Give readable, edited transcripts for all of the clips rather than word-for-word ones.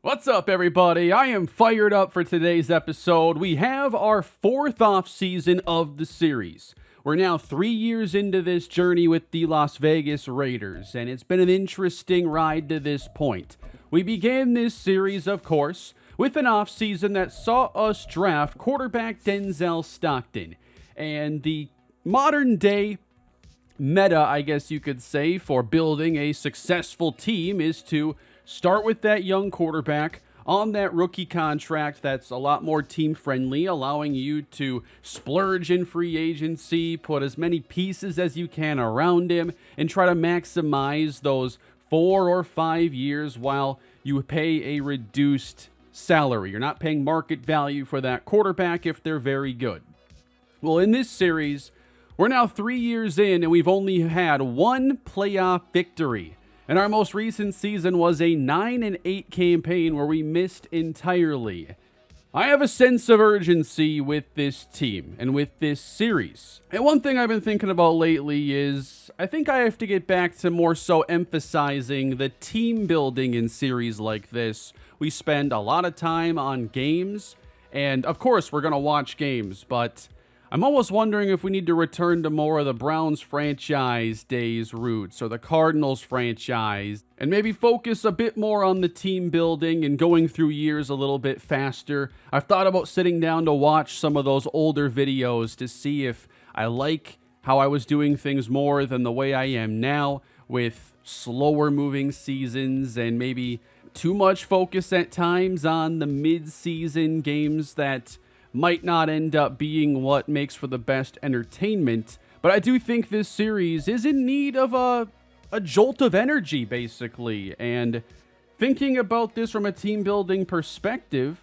What's up, everybody? I am fired up for today's episode. We have our fourth offseason of the series. We're now 3 years into this journey with the Las Vegas Raiders, and it's been an interesting ride to this point. We began this series, of course, with an offseason that saw us draft quarterback Denzel Stockton. And the modern day meta, I guess you could say, for building a successful team is to start with that young quarterback on that rookie contract that's a lot more team-friendly, allowing you to splurge in free agency, put as many pieces as you can around him, and try to maximize those 4 or 5 years while you pay a reduced salary. You're not paying market value for that quarterback if they're very good. Well, in this series, we're now 3 years in, and we've only had one playoff victory. And our most recent season was a 9-8 campaign where we missed entirely. I have a sense of urgency with this team and with this series. And one thing I've been thinking about lately is I think I have to get back to more so emphasizing the team building in series like this. We spend a lot of time on games, and of course we're going to watch games, but I'm almost wondering if we need to return to more of the Browns franchise days roots or the Cardinals franchise and maybe focus a bit more on the team building and going through years a little bit faster. I've thought about sitting down to watch some of those older videos to see if I like how I was doing things more than the way I am now with slower moving seasons and maybe too much focus at times on the mid-season games that might not end up being what makes for the best entertainment, but I do think this series is in need of a jolt of energy, basically. And thinking about this from a team building perspective,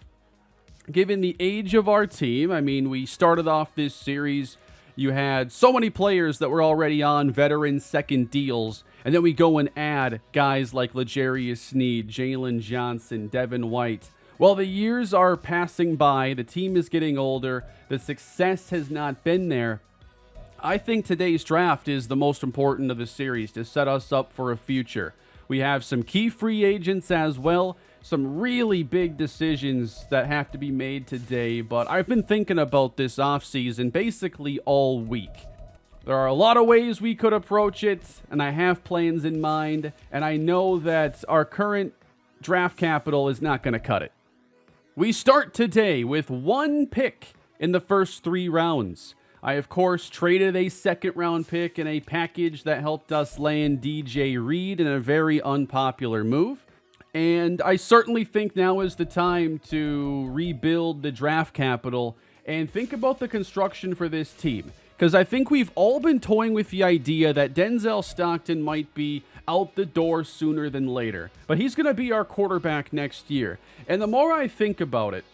given the age of our team, I mean, we started off this series, you had so many players that were already on veteran second deals, and then we go and add guys like L'Jarius Sneed, Jalen Johnson, Devin White. Well, the years are passing by, the team is getting older, the success has not been there. I think today's draft is the most important of the series to set us up for a future. We have some key free agents as well, some really big decisions that have to be made today, but I've been thinking about this offseason basically all week. There are a lot of ways we could approach it, and I have plans in mind, and I know that our current draft capital is not going to cut it. We start today with one pick in the first 3 rounds. I, of course, traded a second-round pick in a package that helped us land DJ Reed in a very unpopular move. And I certainly think now is the time to rebuild the draft capital and think about the construction for this team. Because I think we've all been toying with the idea that Denzel Stockton might be out the door sooner than later. But he's going to be our quarterback next year. And the more I think about it,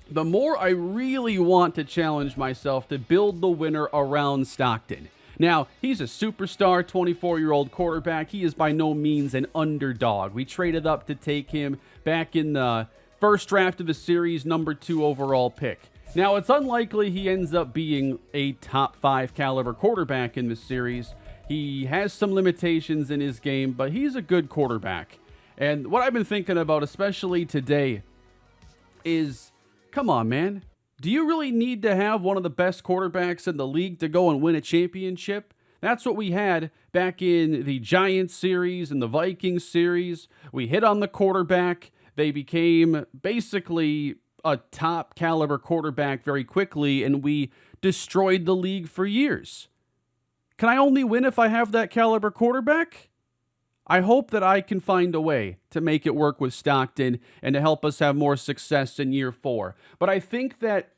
the more I really want to challenge myself to build the winner around Stockton. Now, he's a superstar 24-year-old quarterback. He is by no means an underdog. We traded up to take him back in the first draft of the series, number 2 overall pick. Now, it's unlikely he ends up being a top 5 caliber quarterback in this series. He has some limitations in his game, but he's a good quarterback. And what I've been thinking about, especially today, is, come on, man. Do you really need to have one of the best quarterbacks in the league to go and win a championship? That's what we had back in the Giants series and the Vikings series. We hit on the quarterback. They became basically a top caliber quarterback very quickly, and we destroyed the league for years. Can I only win if I have that caliber quarterback? I hope that I can find a way to make it work with Stockton and to help us have more success in year 4. But I think that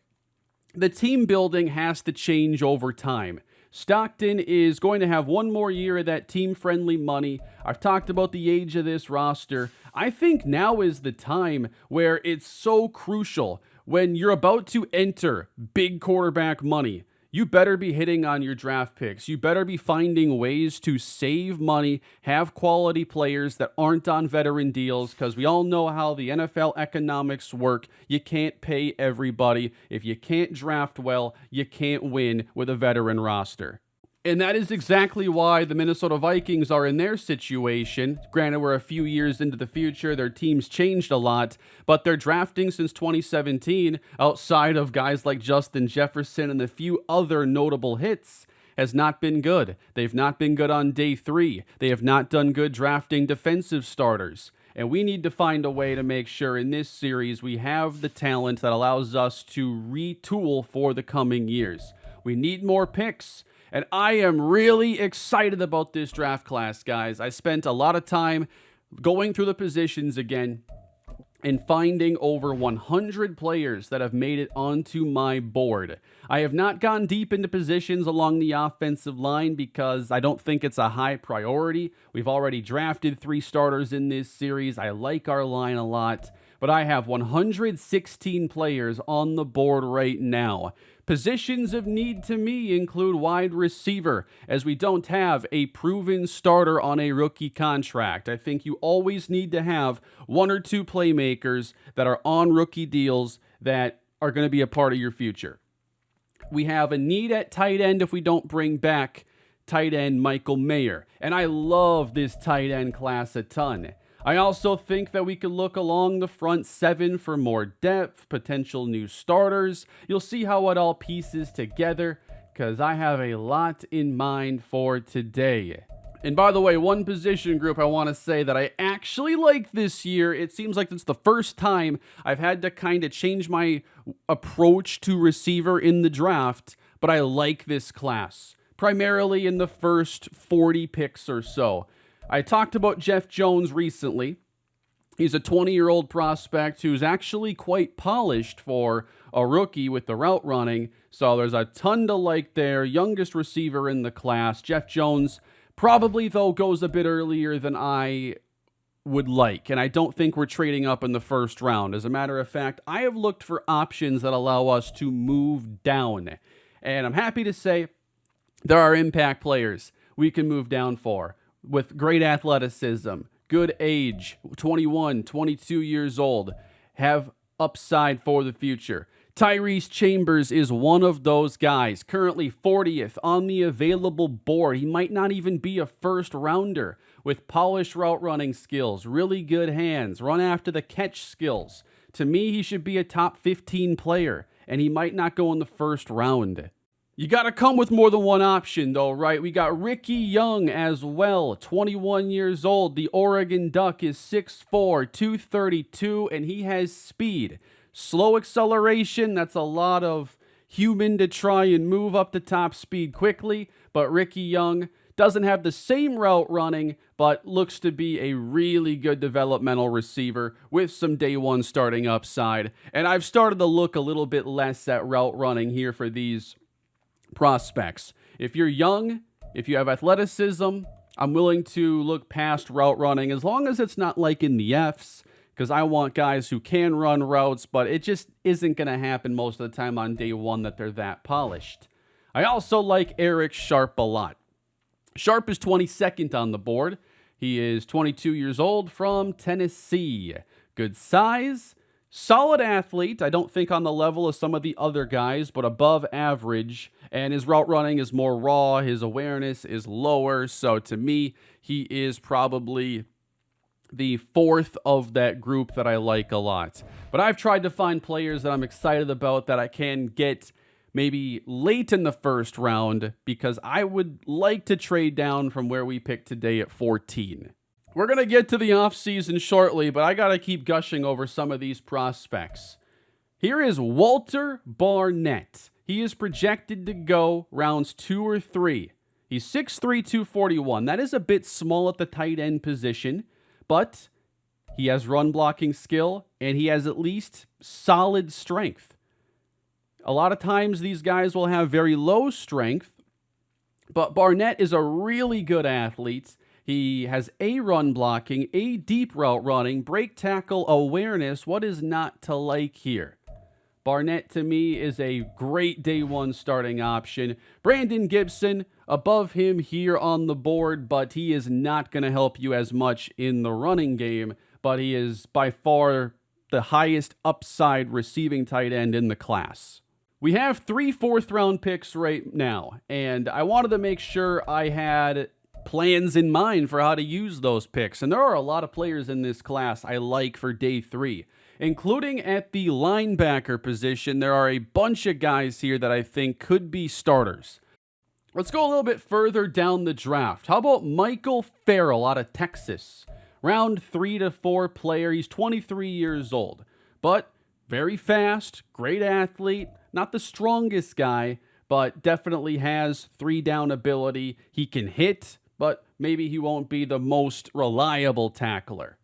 the team building has to change over time. Stockton is going to have one more year of that team-friendly money. I've talked about the age of this roster. I think now is the time where it's so crucial when you're about to enter big quarterback money. You better be hitting on your draft picks. You better be finding ways to save money, have quality players that aren't on veteran deals, because we all know how the NFL economics work. You can't pay everybody. If you can't draft well, you can't win with a veteran roster. And that is exactly why the Minnesota Vikings are in their situation. Granted, we're a few years into the future. Their team's changed a lot, but their drafting since 2017, outside of guys like Justin Jefferson and a few other notable hits, has not been good. They've not been good on day 3. They have not done good drafting defensive starters. And we need to find a way to make sure in this series we have the talent that allows us to retool for the coming years. We need more picks. And I am really excited about this draft class, guys. I spent a lot of time going through the positions again and finding over 100 players that have made it onto my board. I have not gone deep into positions along the offensive line because I don't think it's a high priority. We've already drafted 3 starters in this series. I like our line a lot, but I have 116 players on the board right now. Positions of need to me include wide receiver, as we don't have a proven starter on a rookie contract. I think you always need to have 1 or 2 playmakers that are on rookie deals that are going to be a part of your future. We have a need at tight end if we don't bring back tight end Michael Mayer, and I love this tight end class a ton. I also think that we could look along the front 7 for more depth, potential new starters. You'll see how it all pieces together because I have a lot in mind for today. And by the way, one position group I want to say that I actually like this year. It seems like it's the first time I've had to kind of change my approach to receiver in the draft, but I like this class, primarily in the first 40 picks or so. I talked about Jeff Jones recently. He's a 20-year-old prospect who's actually quite polished for a rookie with the route running. So there's a ton to like there. Youngest receiver in the class. Jeff Jones probably, though, goes a bit earlier than I would like. And I don't think we're trading up in the first round. As a matter of fact, I have looked for options that allow us to move down. And I'm happy to say there are impact players we can move down for, with great athleticism, good age, 21, 22 years old, have upside for the future. Tyrese Chambers is one of those guys, currently 40th on the available board. He might not even be a first rounder, with polished route running skills, really good hands, run after the catch skills. To me, he should be a top 15 player, and he might not go in the first round. You got to come with more than one option, though, right? We got Ricky Young as well, 21 years old. The Oregon Duck is 6'4", 232, and he has speed. Slow acceleration, that's a lot of human to try and move up to top speed quickly, but Ricky Young doesn't have the same route running, but looks to be a really good developmental receiver with some day 1 starting upside. And I've started to look a little bit less at route running here for these prospects. If you're young, if you have athleticism, I'm willing to look past route running as long as it's not like in the Fs, because I want guys who can run routes, but it just isn't going to happen most of the time on day 1 that they're that polished. I also like Eric Sharp a lot. Sharp is 22nd on the board. He is 22 years old from Tennessee. Good size. Solid athlete, I don't think on the level of some of the other guys, but above average, and his route running is more raw, his awareness is lower, so to me, he is probably the 4th of that group that I like a lot. But I've tried to find players that I'm excited about that I can get maybe late in the first round, because I would like to trade down from where we picked today at 14. We're going to get to the offseason shortly, but I got to keep gushing over some of these prospects. Here is Walter Barnett. He is projected to go rounds 2 or 3. He's 6'3", 241. That is a bit small at the tight end position, but he has run blocking skill, and he has at least solid strength. A lot of times these guys will have very low strength, but Barnett is a really good athlete. He has A run blocking, A deep route running, break tackle awareness. What is not to like here? Barnett, to me, is a great day 1 starting option. Brandon Gibson, above him here on the board, but he is not going to help you as much in the running game, but he is by far the highest upside receiving tight end in the class. We have 3 fourth-round picks right now, and I wanted to make sure I had plans in mind for how to use those picks. And there are a lot of players in this class I like for day 3, including at the linebacker position. There are a bunch of guys here that I think could be starters. Let's go a little bit further down the draft. How about Michael Farrell out of Texas? Round 3 to 4 player. He's 23 years old, but very fast, great athlete, not the strongest guy, but definitely has 3-down ability. He can hit, but maybe he won't be the most reliable tackler.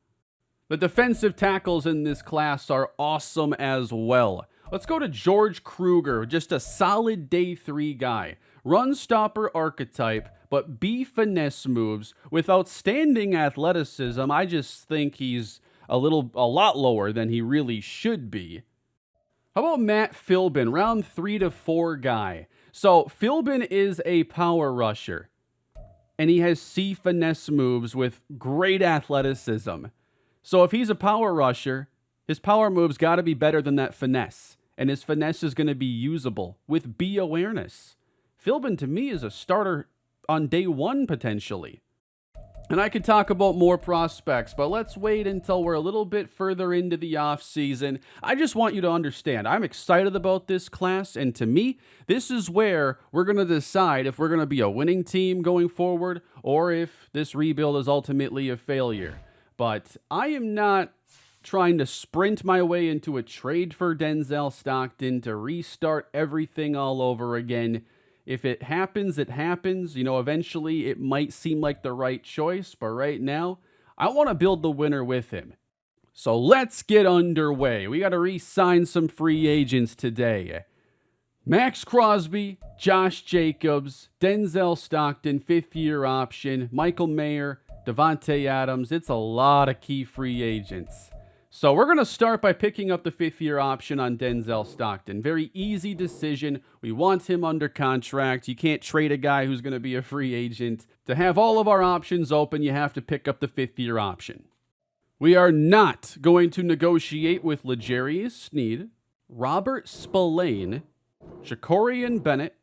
The defensive tackles in this class are awesome as well. Let's go to George Kruger, just a solid day 3 guy. Run stopper archetype, but finesse moves with outstanding athleticism. I just think he's a lot lower than he really should be. How about Matt Philbin, round 3 to 4 guy? So Philbin is a power rusher, and he has finesse moves with great athleticism. So if he's a power rusher, his power moves got to be better than that finesse, and his finesse is going to be usable with awareness. Philbin, to me, is a starter on day 1, potentially. And I could talk about more prospects, but let's wait until we're a little bit further into the offseason. I just want you to understand, I'm excited about this class, and to me, this is where we're going to decide if we're going to be a winning team going forward or if this rebuild is ultimately a failure. But I am not trying to sprint my way into a trade for Denzel Stockton to restart everything all over again. If it happens, it happens. Eventually it might seem like the right choice, but right now, I want to build the winner with him. So let's get underway. We got to re-sign some free agents today. Max Crosby, Josh Jacobs, Denzel Stockton, 5th-year option, Michael Mayer, Davante Adams. It's a lot of key free agents. So we're going to start by picking up the 5th-year option on Denzel Stockton. Very easy decision. We want him under contract. You can't trade a guy who's going to be a free agent. To have all of our options open, you have to pick up the 5th-year option. We are not going to negotiate with L'Jarius Sneed, Robert Spillane, Shakorian Bennett,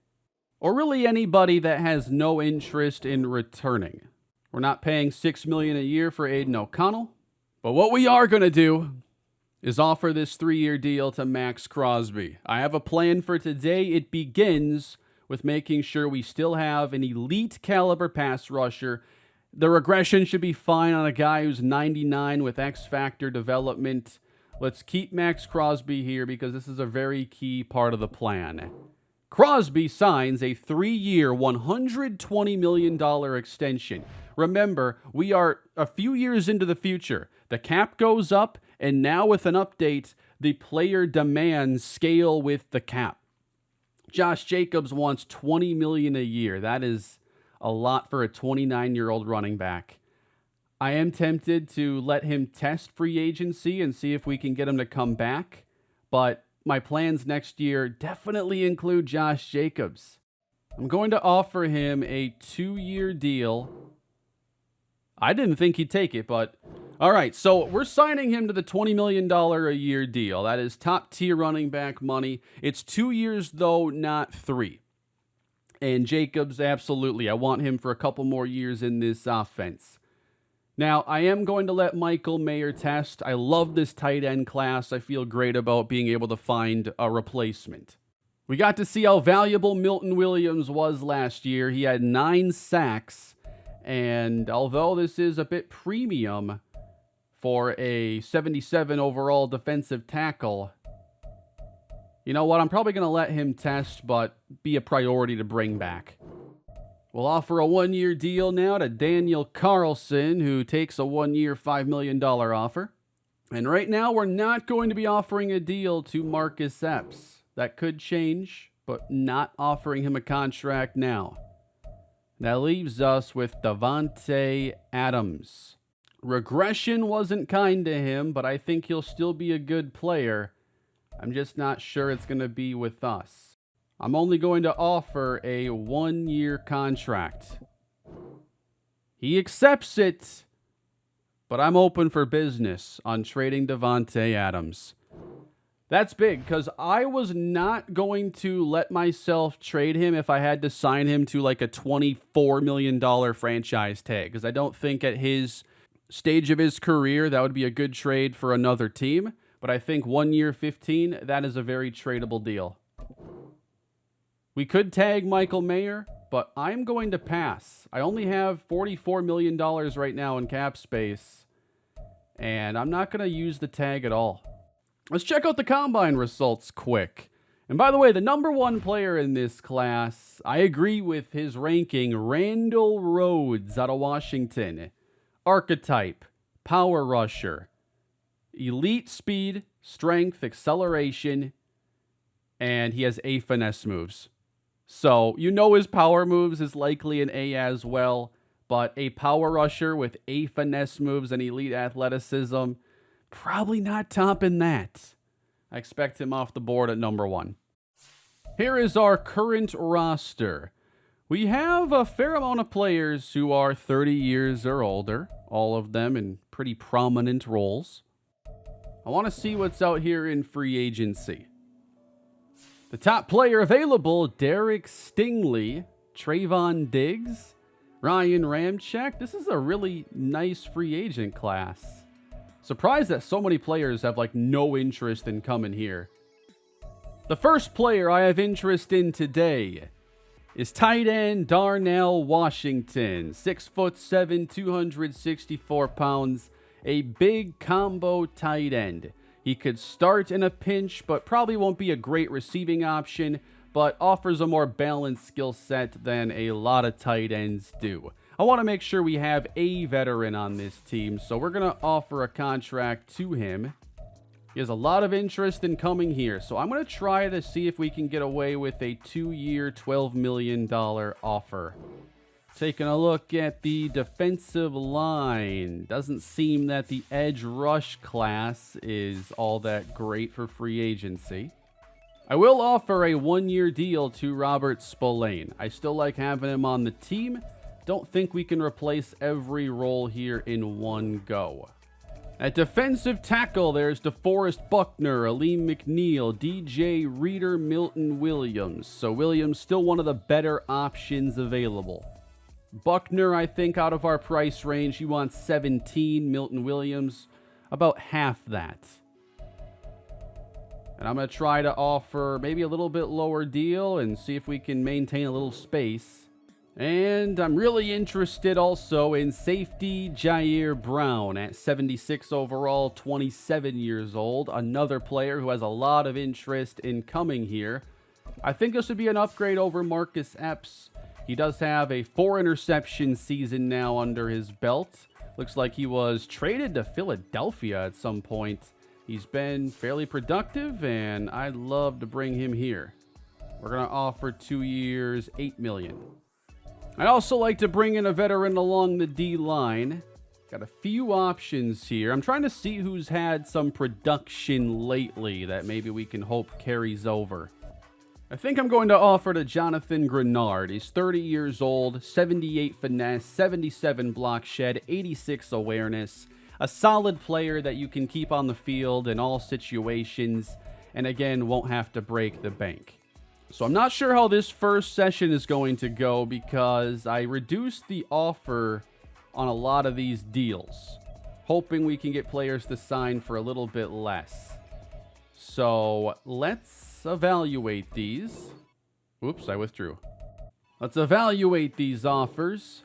or really anybody that has no interest in returning. We're not paying $6 million a year for Aiden O'Connell. But what we are going to do is offer this 3-year deal to Max Crosby. I have a plan for today. It begins with making sure we still have an elite caliber pass rusher. The regression should be fine on a guy who's 99 with X-Factor development. Let's keep Max Crosby here because this is a very key part of the plan. Crosby signs a 3-year, $120 million extension. Remember, we are a few years into the future. The cap goes up, and now with an update, the player demands scale with the cap. Josh Jacobs wants $20 million a year. That is a lot for a 29-year-old running back. I am tempted to let him test free agency and see if we can get him to come back, but my plans next year definitely include Josh Jacobs. I'm going to offer him a 2-year deal. I didn't think he'd take it, but all right, so we're signing him to the $20 million a year deal. That is top-tier running back money. It's 2 years, though, not 3. And Jacobs, absolutely. I want him for a couple more years in this offense. Now, I am going to let Michael Mayer test. I love this tight end class. I feel great about being able to find a replacement. We got to see how valuable Milton Williams was last year. He had 9 sacks. And although this is a bit premium for a 77 overall defensive tackle, you know what? I'm probably going to let him test, but be a priority to bring back. We'll offer a 1-year deal now to Daniel Carlson, who takes a 1-year, $5 million offer. And right now, we're not going to be offering a deal to Marcus Epps. That could change, but not offering him a contract now. That leaves us with Davante Adams. Regression wasn't kind to him, but I think he'll still be a good player. I'm just not sure it's going to be with us. I'm only going to offer a 1-year contract. He accepts it, but I'm open for business on trading Davante Adams. That's big because I was not going to let myself trade him if I had to sign him to like a $24 million franchise tag, because I don't think at his stage of his career that would be a good trade for another team. But I think 1 year, 15, that is a very tradable deal. We could tag Michael Mayer, but I'm going to pass. I only have $44 million right now in cap space, and I'm not going to use the tag at all. Let's check out the combine results quick. And by the way, the number one player in this class, I agree with his ranking, Randall Rhodes out of Washington. Archetype, power rusher, elite speed, strength, acceleration, and he has A finesse moves. So, you know his power moves is likely an A as well, but a power rusher with A finesse moves and elite athleticism, probably not topping that. I expect him off the board at number 1. Here is our current roster. We have a fair amount of players who are 30 years or older, all of them in pretty prominent roles. I want to see what's out here in free agency. The top player available, Derek Stingley, Trayvon Diggs, Ryan Ramczyk. This is a really nice free agent class. Surprised that so many players have like no interest in coming here. The first player I have interest in today is tight end Darnell Washington. 6'7", 264 pounds, a big combo tight end. He could start in a pinch, but probably won't be a great receiving option, but offers a more balanced skill set than a lot of tight ends do. I want to make sure we have a veteran on this team, so we're going to offer a contract to him. He has a lot of interest in coming here, so I'm going to try to see if we can get away with a 2-year, $12 million offer. Taking a look at the defensive line. Doesn't seem that the edge rush class is all that great for free agency. I will offer a 1-year deal to Robert Spillane. I still like having him on the team. Don't think we can replace every role here in one go. At defensive tackle, there's DeForest Buckner, Aleem McNeil, DJ Reader, Milton Williams. So Williams still one of the better options available. Buckner, I think, out of our price range, he wants 17. Milton Williams, about half that. And I'm going to try to offer maybe a little bit lower deal and see if we can maintain a little space. And I'm really interested also in safety Jair Brown at 76 overall, 27 years old. Another player who has a lot of interest in coming here. I think this would be an upgrade over Marcus Epps. He does have a 4-interception season now under his belt. Looks like he was traded to Philadelphia at some point. He's been fairly productive, and I'd love to bring him here. We're going to offer 2 years, $8 million. I'd also like to bring in a veteran along the D-line. Got a few options here. I'm trying to see who's had some production lately that maybe we can hope carries over. I think I'm going to offer to Jonathan Grenard. He's 30 years old, 78 finesse, 77 block shed, 86 awareness. A solid player that you can keep on the field in all situations, and again, won't have to break the bank. So I'm not sure how this first session is going to go because I reduced the offer on a lot of these deals, hoping we can get players to sign for a little bit less. So let's evaluate these. Oops, I withdrew. Let's evaluate these offers.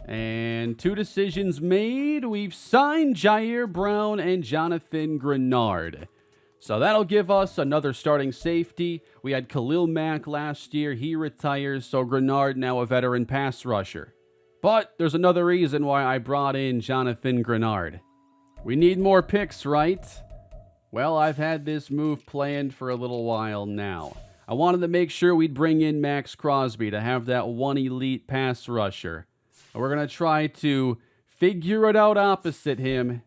And 2 decisions made. We've signed Jair Brown and Jonathan Grenard. So that'll give us another starting safety. We had Khalil Mack last year. He retires, so Grenard now a veteran pass rusher. But there's another reason why I brought in Jonathan Grenard. We need more picks, right? Well, I've had this move planned for a little while now. I wanted to make sure we'd bring in Max Crosby to have that one elite pass rusher. And we're going to try to figure it out opposite him.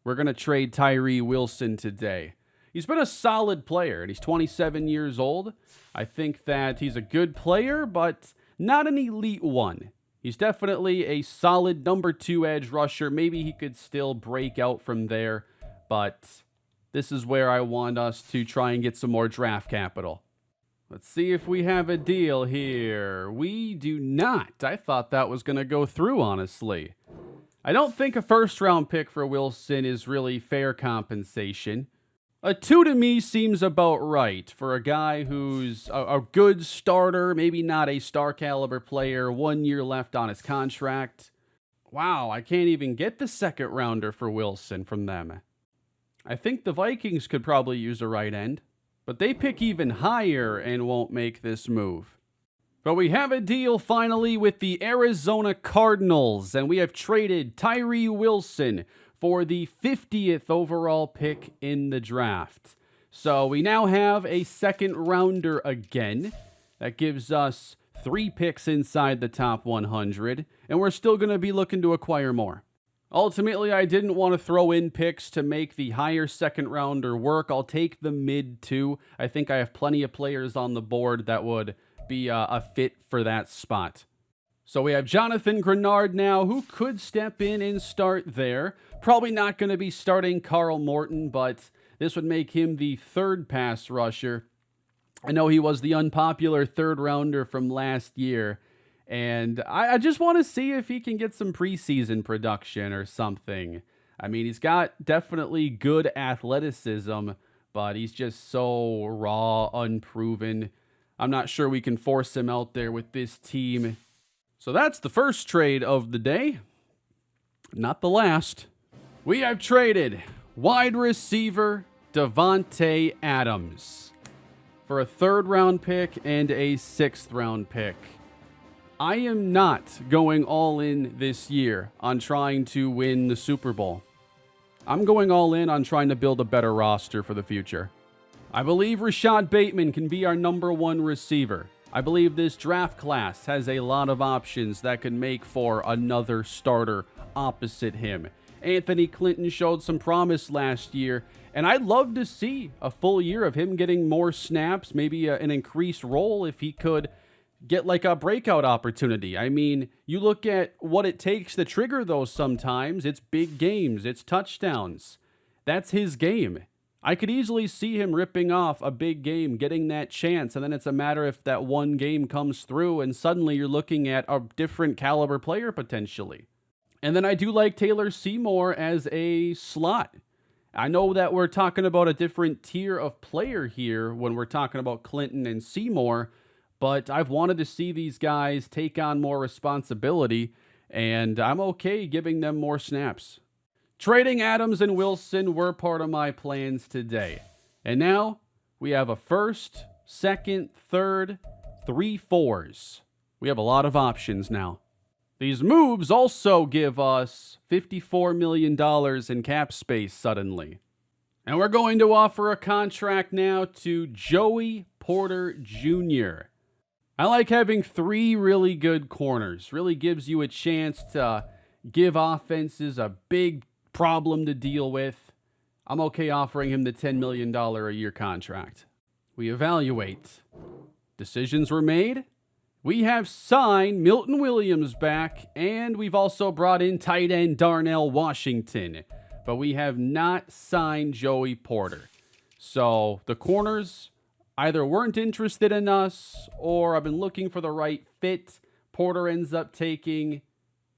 We're going to trade Tyree Wilson today. He's been a solid player, and he's 27 years old. I think that he's a good player, but not an elite one. He's definitely a solid number 2 edge rusher. Maybe he could still break out from there, but this is where I want us to try and get some more draft capital. Let's see if we have a deal here. We do not. I thought that was going to go through, honestly. I don't think a first-round pick for Wilson is really fair compensation. A 2 to me seems about right for a guy who's a good starter, maybe not a star-caliber player, 1 year left on his contract. Wow, I can't even get the second-rounder for Wilson from them. I think the Vikings could probably use a right end, but they pick even higher and won't make this move. But we have a deal finally with the Arizona Cardinals, and we have traded Tyree Wilson for the 50th overall pick in the draft. So we now have a second rounder again. That gives us 3 picks inside the top 100, and we're still going to be looking to acquire more. Ultimately, I didn't want to throw in picks to make the higher second rounder work. I'll take the mid 2. I think I have plenty of players on the board that would be a fit for that spot. So we have Jonathan Grenard now, who could step in and start there. Probably not going to be starting Carl Morton, but this would make him the 3rd pass rusher. I know he was the unpopular 3rd rounder from last year, and I just want to see if he can get some preseason production or something. I mean, he's got definitely good athleticism, but he's just so raw, unproven. I'm not sure we can force him out there with this team. So that's the first trade of the day. Not the last. We have traded wide receiver Davante Adams for a 3rd round pick and a 6th round pick. I am not going all in this year on trying to win the Super Bowl. I'm going all in on trying to build a better roster for the future. I believe Rashad Bateman can be our number 1 receiver. I believe this draft class has a lot of options that could make for another starter opposite him. Anthony Clinton showed some promise last year, and I'd love to see a full year of him getting more snaps, maybe an increased role if he could get like a breakout opportunity. I mean, you look at what it takes to trigger those sometimes. It's big games. It's touchdowns. That's his game. I could easily see him ripping off a big game, getting that chance, and then it's a matter if that one game comes through, and suddenly you're looking at a different caliber player potentially. And then I do like Taylor Seymour as a slot. I know that we're talking about a different tier of player here when we're talking about Clinton and Seymour, but I've wanted to see these guys take on more responsibility, and I'm okay giving them more snaps. Trading Adams and Wilson were part of my plans today. And now we have a 1st, 2nd, 3rd, 3 4s. We have a lot of options now. These moves also give us $54 million in cap space suddenly. And we're going to offer a contract now to Joey Porter Jr. I like having 3 really good corners. Really gives you a chance to give offenses a big problem to deal with. I'm okay offering him the $10 million a year contract. We evaluate. Decisions were made. We have signed Milton Williams back, and we've also brought in tight end Darnell Washington. But we have not signed Joey Porter. So the corners either weren't interested in us, or I've been looking for the right fit. Porter ends up taking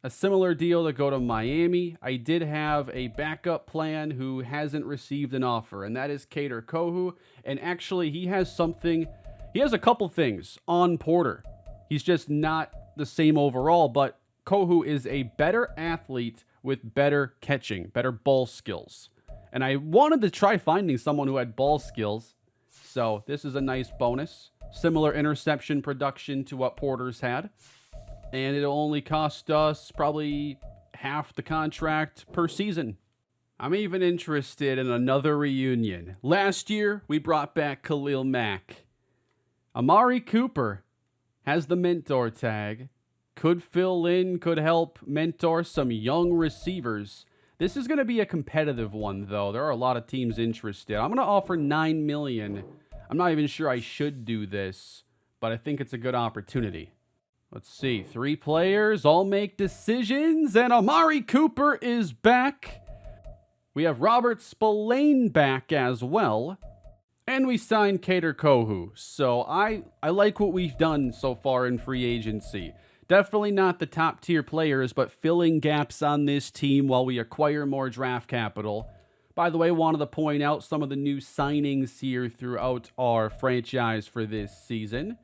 a similar deal to go to Miami. I did have a backup plan who hasn't received an offer, and that is Kader Kohou. And actually, he has a couple things on Porter. He's just not the same overall, but Kohou is a better athlete with better catching, better ball skills. And I wanted to try finding someone who had ball skills, so this is a nice bonus. Similar interception production to what Porter's had. And it'll only cost us probably half the contract per season. I'm even interested in another reunion. Last year, we brought back Khalil Mack. Amari Cooper has the mentor tag. Could fill in, could help mentor some young receivers. This is going to be a competitive one, though. There are a lot of teams interested. I'm going to offer $9 million. I'm not even sure I should do this, but I think it's a good opportunity. Let's see, 3 players all make decisions, and Amari Cooper is back. We have Robert Spillane back as well. And we signed Kader Kohu. So I like what we've done so far in free agency. Definitely not the top tier players, but filling gaps on this team while we acquire more draft capital. By the way, wanted to point out some of the new signings here throughout our franchise for this season.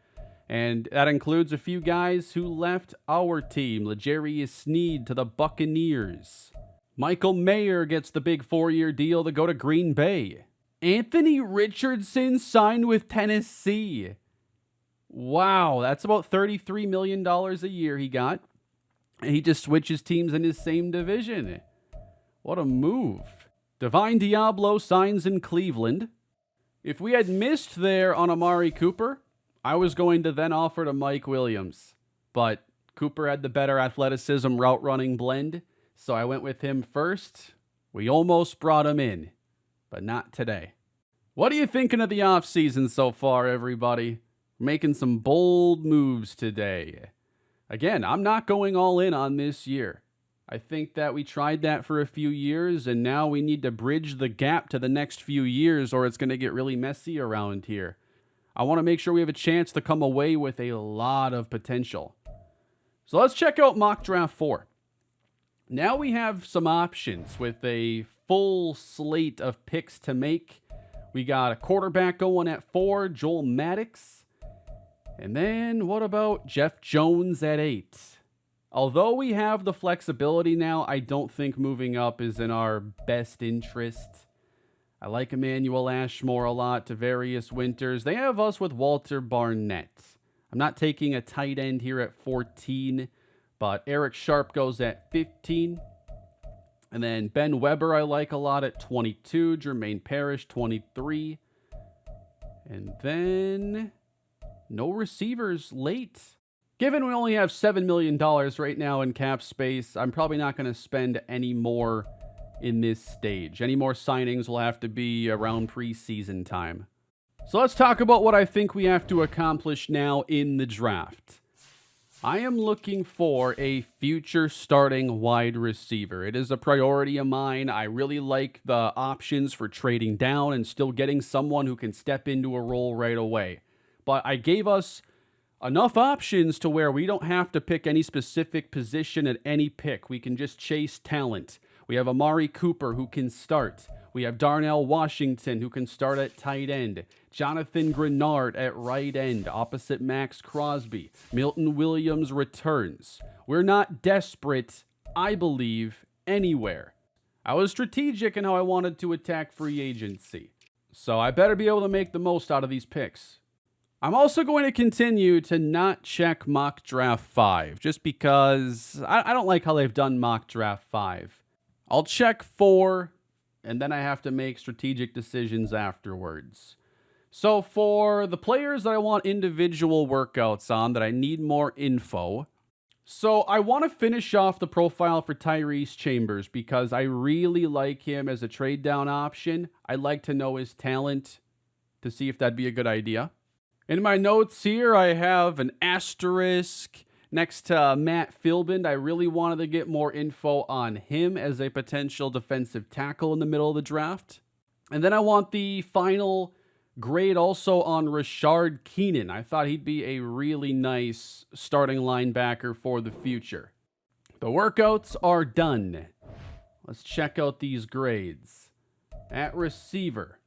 And that includes a few guys who left our team. L'Jarius Sneed to the Buccaneers. Michael Mayer gets the big 4-year deal to go to Green Bay. Anthony Richardson signed with Tennessee. Wow, that's about $33 million a year he got. And he just switches teams in his same division. What a move. Divine Diablo signs in Cleveland. If we had missed there on Amari Cooper, I was going to then offer to Mike Williams. But Cooper had the better athleticism route running blend, so I went with him first. We almost brought him in, but not today. What are you thinking of the offseason so far, everybody? Making some bold moves today. Again, I'm not going all in on this year. I think that we tried that for a few years, and now we need to bridge the gap to the next few years, or it's going to get really messy around here. I want to make sure we have a chance to come away with a lot of potential. So let's check out Mock Draft 4. Now we have some options with a full slate of picks to make. We got a quarterback going at 4, Joel Maddox. And then what about Jeff Jones at 8? Although we have the flexibility now, I don't think moving up is in our best interest. I like Emmanuel Ashmore a lot to various Winters. They have us with Walter Barnett. I'm not taking a tight end here at 14, but Eric Sharp goes at 15. And then Ben Weber I like a lot at 22. Jermaine Parrish, 23. And then no receivers late. Given we only have $7 million right now in cap space, I'm probably not going to spend any more in this stage. Any more signings will have to be around preseason time. So let's talk about what I think we have to accomplish now in the draft. I am looking for a future starting wide receiver. It is a priority of mine. I really like the options for trading down and still getting someone who can step into a role right away. But I gave us enough options to where we don't have to pick any specific position at any pick. We can just chase talent. We have Amari Cooper who can start. We have Darnell Washington who can start at tight end. Jonathan Grenard at right end, opposite Max Crosby. Milton Williams returns. We're not desperate, I believe, anywhere. I was strategic in how I wanted to attack free agency. So I better be able to make the most out of these picks. I'm also going to continue to not check Mock Draft 5, just because I don't like how they've done Mock Draft 5. I'll check 4, and then I have to make strategic decisions afterwards. So for the players that I want individual workouts on, that I need more info, so I want to finish off the profile for Tyrese Chambers because I really like him as a trade down option. I'd like to know his talent to see if that'd be a good idea. In my notes here, I have an asterisk next to Matt Philbin. I really wanted to get more info on him as a potential defensive tackle in the middle of the draft. And then I want the final grade also on Rashard Keenan. I thought he'd be a really nice starting linebacker for the future. The workouts are done. Let's check out these grades. At receiver,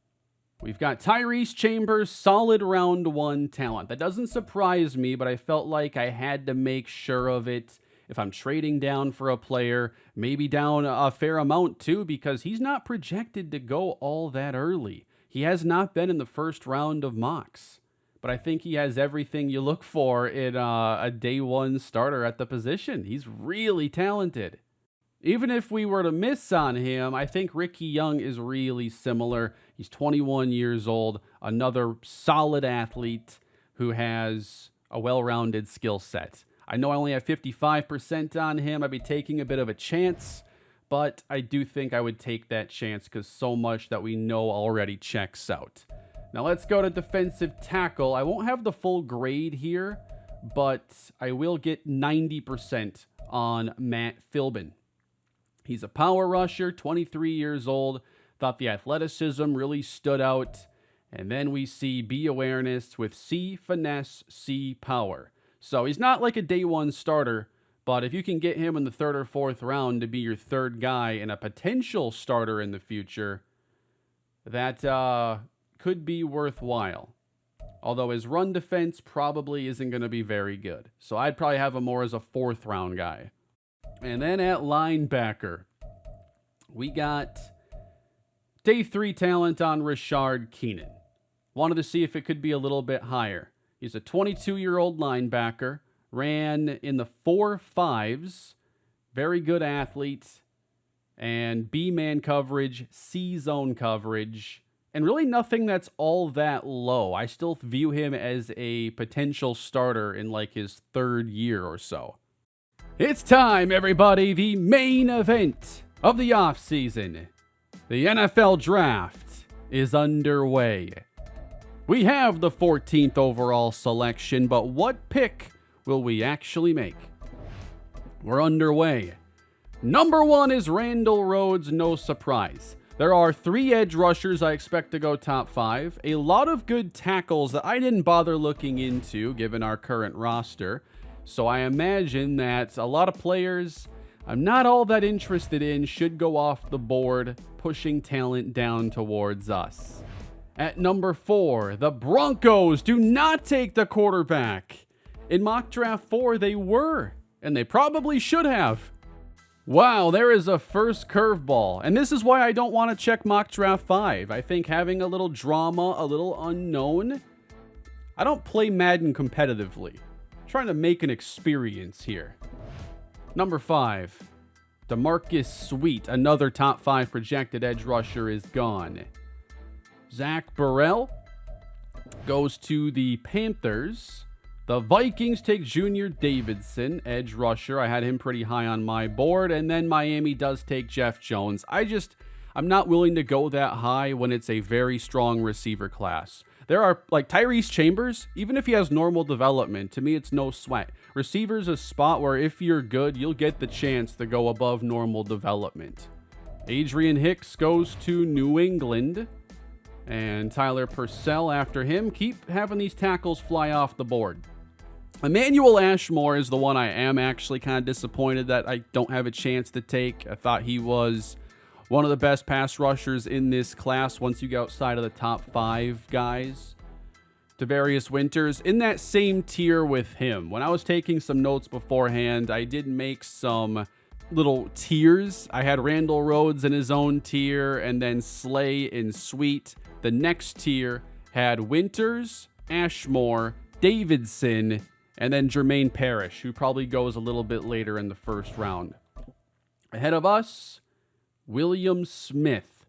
we've got Tyrese Chambers, solid round 1 talent. That doesn't surprise me, but I felt like I had to make sure of it. If I'm trading down for a player, maybe down a fair amount too, because he's not projected to go all that early. He has not been in the first round of mocks, but I think he has everything you look for in a day 1 starter at the position. He's really talented. Even if we were to miss on him, I think Ricky Young is really similar. He's 21 years old, another solid athlete who has a well-rounded skill set. I know I only have 55% on him. I'd be taking a bit of a chance, but I do think I would take that chance because so much that we know already checks out. Now let's go to defensive tackle. I won't have the full grade here, but I will get 90% on Matt Philbin. He's a power rusher, 23 years old. Thought the athleticism really stood out. And then we see B awareness with C finesse, C power. So he's not like a day one starter, but if you can get him in the 3rd or 4th round to be your 3rd guy and a potential starter in the future, that could be worthwhile. Although his run defense probably isn't going to be very good. So I'd probably have him more as a 4th round guy. And then at linebacker, we got day 3 talent on Rashard Keenan. Wanted to see if it could be a little bit higher. He's a 22-year-old linebacker, ran in the 4.5s, very good athlete, and B-man coverage, C-zone coverage, and really nothing that's all that low. I still view him as a potential starter in like his 3rd year or so. It's time, everybody, the main event of the offseason. The NFL Draft is underway. We have the 14th overall selection, but what pick will we actually make? We're underway. Number 1 is Randall Rhodes, no surprise. There are 3 edge rushers I expect to go top 5. A lot of good tackles that I didn't bother looking into given our current roster. So I imagine that a lot of players I'm not all that interested in should go off the board, pushing talent down towards us. At number 4, the Broncos do not take the quarterback. In mock draft 4, they were, and they probably should have. Wow, there is a first curveball, and this is why I don't want to check mock draft 5. I think having a little drama, a little unknown. I don't play Madden competitively. I'm trying to make an experience here. Number 5, DeMarcus Sweet, another top 5 projected edge rusher, is gone. Zach Burrell goes to the Panthers. The Vikings take Junior Davidson, edge rusher. I had him pretty high on my board. And then Miami does take Jeff Jones. I'm not willing to go that high when it's a very strong receiver class. There are, like Tyrese Chambers, even if he has normal development, to me it's no sweat. Receiver's a spot where if you're good, you'll get the chance to go above normal development. Adrian Hicks goes to New England. And Tyler Purcell after him. Keep having these tackles fly off the board. Emmanuel Ashmore is the one I am actually kind of disappointed that I don't have a chance to take. I thought he was one of the best pass rushers in this class once you get outside of the top 5 guys. Devarius Winters in that same tier with him. When I was taking some notes beforehand, I did make some little tiers. I had Randall Rhodes in his own tier and then Slay and Sweet. The next tier had Winters, Ashmore, Davidson, and then Jermaine Parrish, who probably goes a little bit later in the 1st round. Ahead of us, William Smith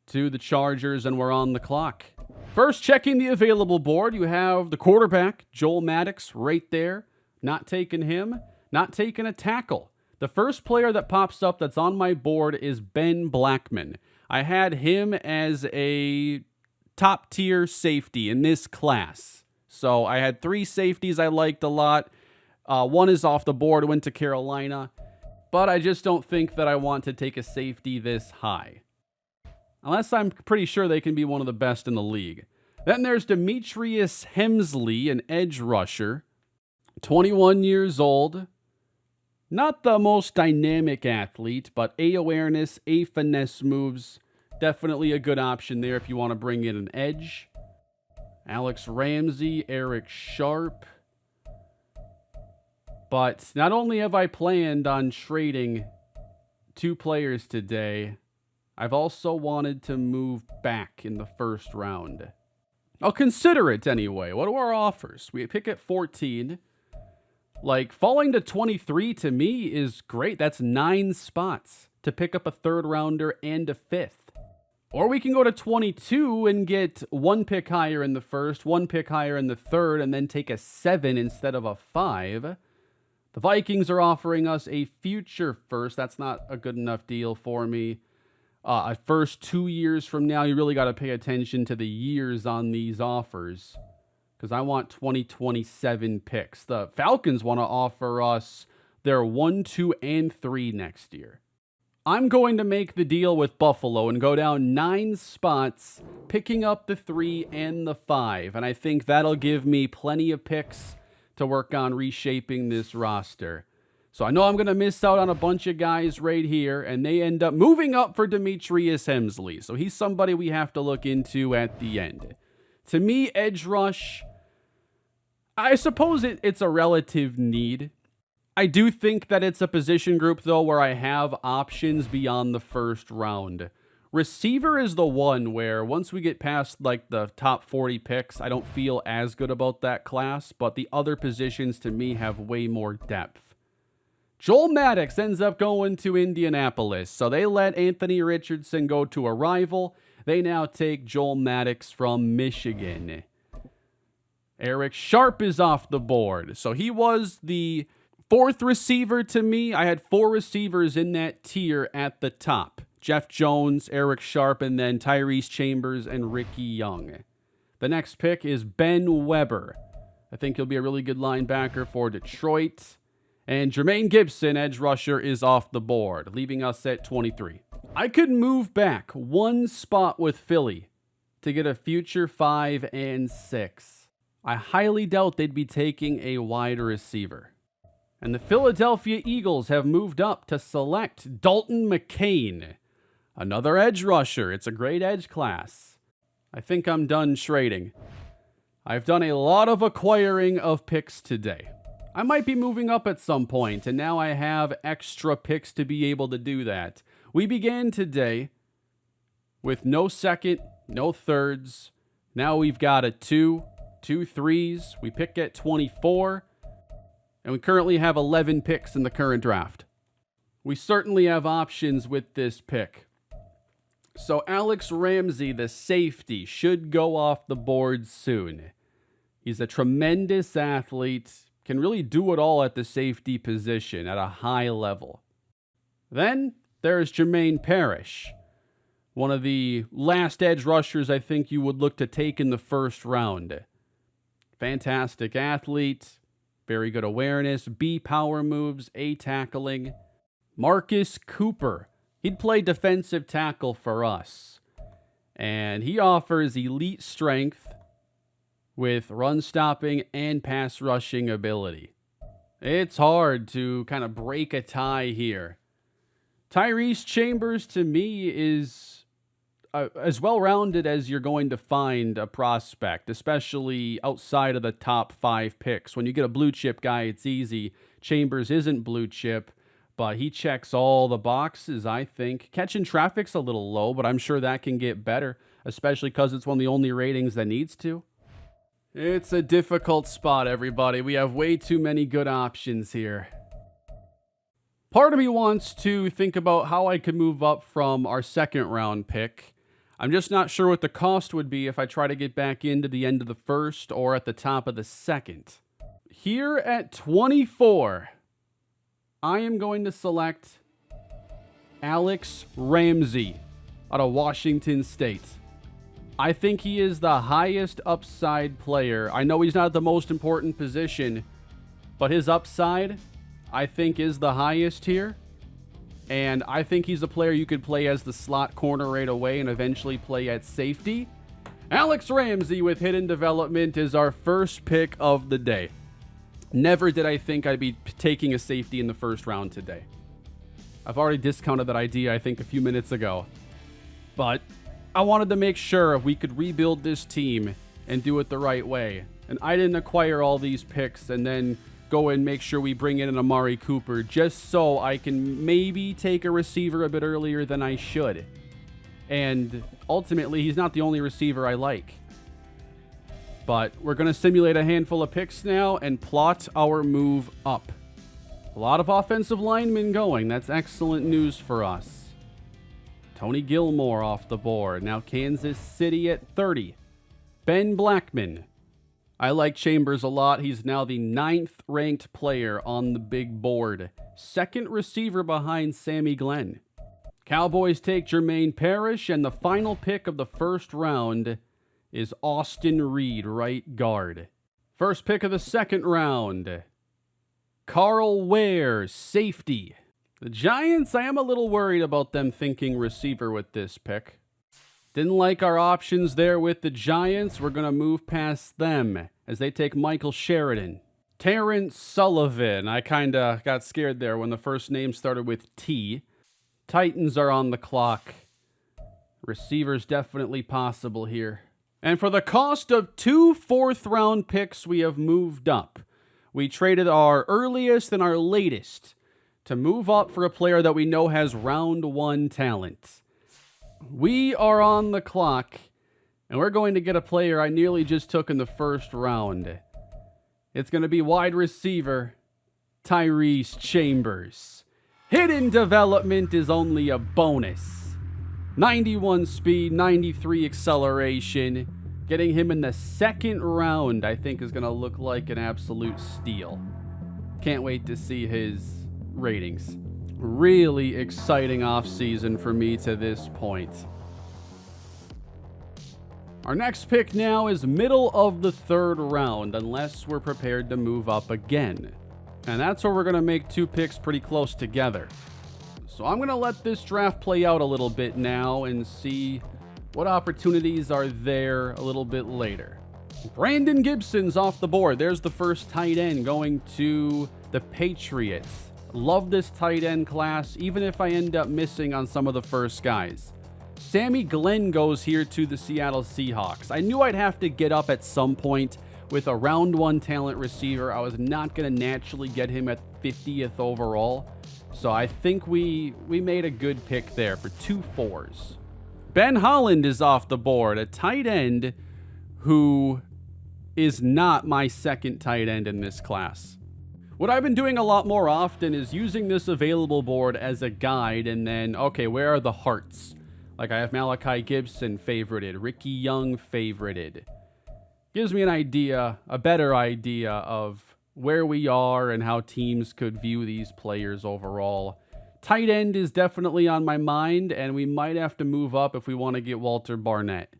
to the Chargers, and we're on the clock. First, checking the available board, you have the quarterback, Joel Maddox, right there. Not taking him. Not taking a tackle. The first player that pops up that's on my board is Ben Blackman. I had him as a top tier safety in this class. So I had 3 safeties I liked a lot. One is off the board, went to Carolina. But I just don't think that I want to take a safety this high. Unless I'm pretty sure they can be one of the best in the league. Then there's Demetrius Hemsley, an edge rusher. 21 years old. Not the most dynamic athlete, but A awareness, A finesse moves. Definitely a good option there if you want to bring in an edge. Alex Ramsey, Eric Sharp. But not only have I planned on trading 2 players today, I've also wanted to move back in the 1st round. I'll consider it anyway. What are our offers? We pick at 14. Like, falling to 23 to me is great. That's 9 spots to pick up a 3rd rounder and a 5th. Or we can go to 22 and get 1 pick higher in the 1st, 1 pick higher in the 3rd, and then take a 7 instead of a 5. The Vikings are offering us a future 1st. That's not a good enough deal for me. A first 2 years from now, you really got to pay attention to the years on these offers, because I want 2027 picks. The Falcons want to offer us their 1, 2, and 3 next year. I'm going to make the deal with Buffalo and go down 9 spots, picking up the 3 and the 5. And I think that'll give me plenty of picks to work on reshaping this roster. So I know I'm going to miss out on a bunch of guys right here, and they end up moving up for Demetrius Hemsley. So he's somebody we have to look into at the end. To me, edge rush, I suppose it's a relative need. I do think that it's a position group, though, where I have options beyond the first round. Receiver is the one where once we get past like the top 40 picks, I don't feel as good about that class, but the other positions to me have way more depth. Joel Maddox ends up going to Indianapolis, so they let Anthony Richardson go to a rival. They now take Joel Maddox from Michigan. Eric Sharp is off the board, so he was the 4th receiver to me. I had 4 receivers in that tier at the top. Jeff Jones, Eric Sharp, and then Tyrese Chambers and Ricky Young. The next pick is Ben Weber. I think he'll be a really good linebacker for Detroit. And Jermaine Gibson, edge rusher, is off the board, leaving us at 23. I could move back 1 spot with Philly to get a future 5 and 6. I highly doubt they'd be taking a wide receiver. And the Philadelphia Eagles have moved up to select Dalton McCain, another edge rusher. It's a great edge class. I think I'm done trading. I've done a lot of acquiring of picks today. I might be moving up at some point, and now I have extra picks to be able to do that. We began today with no second, no thirds. Now we've got a 2, 2 3s. We pick at 24. And we currently have 11 picks in the current draft. We certainly have options with this pick. So Alex Ramsey, the safety, should go off the board soon. He's a tremendous athlete, can really do it all at the safety position at a high level. Then there's Jermaine Parrish, one of the last edge rushers I think you would look to take in the first round. Fantastic athlete. Very good awareness, B power moves, A tackling. Marcus Cooper. He'd play defensive tackle for us. And he offers elite strength with run stopping and pass rushing ability. It's hard to kind of break a tie here. Tyrese Chambers to me is as well-rounded as you're going to find a prospect, especially outside of the top 5 picks. When you get a blue-chip guy, it's easy. Chambers isn't blue-chip, but he checks all the boxes, I think. Catching traffic's a little low, but I'm sure that can get better, especially because it's one of the only ratings that needs to. It's a difficult spot, everybody. We have way too many good options here. Part of me wants to think about how I could move up from our second-round pick. I'm just not sure what the cost would be if I try to get back into the end of the first or at the top of the second. Here at 24, I am going to select Alex Ramsey out of Washington State. I think he is the highest upside player. I know he's not the most important position, but his upside, I think, is the highest here. And I think he's a player you could play as the slot corner right away and eventually play at safety. Alex Ramsey with hidden development is our first pick of the day. Never did I think I'd be taking a safety in the first round today. I've already discounted that idea, I think, a few minutes ago. But I wanted to make sure we could rebuild this team and do it the right way. And I didn't acquire all these picks and then go and make sure we bring in an Amari Cooper just so I can maybe take a receiver a bit earlier than I should. And ultimately, he's not the only receiver I like. But we're going to simulate a handful of picks now and plot our move up. A lot of offensive linemen going. That's excellent news for us. Tony Gilmore off the board. Now Kansas City at 30. Ben Blackman. I like Chambers a lot. He's now the 9th ranked player on the big board. Second receiver behind Sammy Glenn. Cowboys take Jermaine Parrish, and the final pick of the first round is Austin Reed, right guard. First pick of the second round, Carl Ware, safety. The Giants, I am a little worried about them thinking receiver with this pick. Didn't like our options there with the Giants. We're going to move past them as they take Michael Sheridan. Terrence Sullivan. I kind of got scared there when the first name started with T. Titans are on the clock. Receivers definitely possible here. And for the cost of 2 fourth-round picks, we have moved up. We traded our earliest and our latest to move up for a player that we know has round 1 talent. We are on the clock, and we're going to get a player I nearly just took in the first round. It's going to be wide receiver Tyrese Chambers. Hidden development is only a bonus. 91 speed, 93 acceleration. Getting him in the second round, I think, is going to look like an absolute steal. Can't wait to see his ratings. Really exciting offseason for me to this point. Our next pick now is middle of the third round, unless we're prepared to move up again. And that's where we're going to make 2 picks pretty close together. So I'm going to let this draft play out a little bit now and see what opportunities are there a little bit later. Brandon Gibson's off the board. There's the first tight end going to the Patriots. Love this tight end class, even if I end up missing on some of the first guys. Sammy Glenn goes here to the Seattle Seahawks. I knew I'd have to get up at some point with a round 1 talent receiver. I was not going to naturally get him at 50th overall. So I think we made a good pick there for 2 4s. Ben Holland is off the board, a tight end who is not my second tight end in this class. What I've been doing a lot more often is using this available board as a guide and then, okay, where are the hearts? Like I have Malachi Gibson favorited, Ricky Young favorited. Gives me an idea, a better idea of where we are and how teams could view these players overall. Tight end is definitely on my mind, and we might have to move up if we want to get Walter Barnett.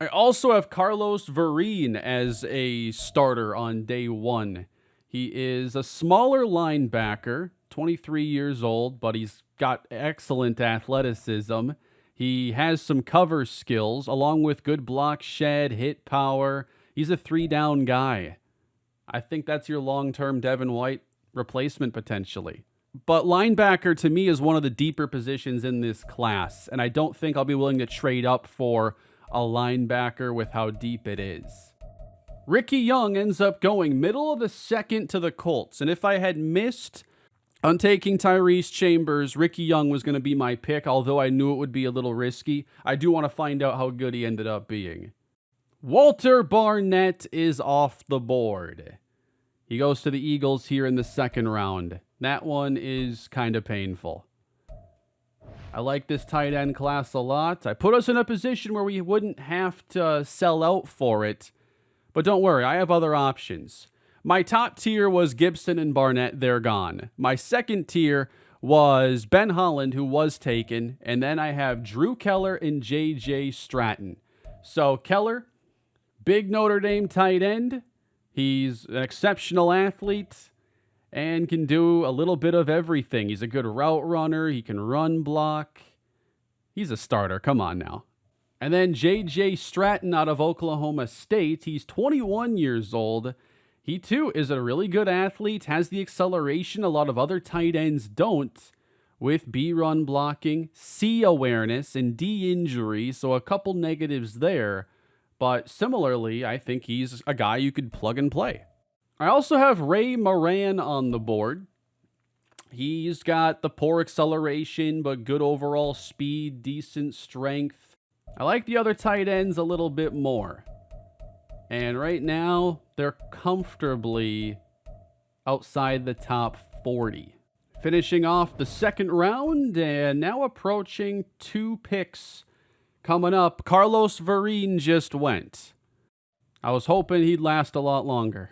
I also have Carlos Vereen as a starter on day 1. He is a smaller linebacker, 23 years old, but he's got excellent athleticism. He has some cover skills, along with good block shed, hit power. He's a 3-down guy. I think that's your long-term Devin White replacement, potentially. But linebacker, to me, is one of the deeper positions in this class, and I don't think I'll be willing to trade up for a linebacker with how deep it is. Ricky Young ends up going middle of the second to the Colts, and if I had missed on taking Tyrese Chambers, Ricky Young was going to be my pick, although I knew it would be a little risky. I do want to find out how good he ended up being. Walter Barnett is off the board. He goes to the Eagles here in the second round. That one is kind of painful. I like this tight end class a lot. I put us in a position where we wouldn't have to sell out for it. But don't worry, I have other options. My top tier was Gibson and Barnett. They're gone. My second tier was Ben Holland, who was taken. And then I have Drew Keller and J.J. Stratton. So Keller, big Notre Dame tight end. He's an exceptional athlete and can do a little bit of everything. He's a good route runner. He can run block. He's a starter. Come on now. And then J.J. Stratton out of Oklahoma State. He's 21 years old. He, too, is a really good athlete, has the acceleration a lot of other tight ends don't, with B run blocking, C awareness, and D injury, so a couple negatives there. But similarly, I think he's a guy you could plug and play. I also have Ray Moran on the board. He's got the poor acceleration, but good overall speed, decent strength. I like the other tight ends a little bit more. And right now, they're comfortably outside the top 40. Finishing off the second round, and now approaching 2 picks coming up. Carlos Vereen just went. I was hoping he'd last a lot longer.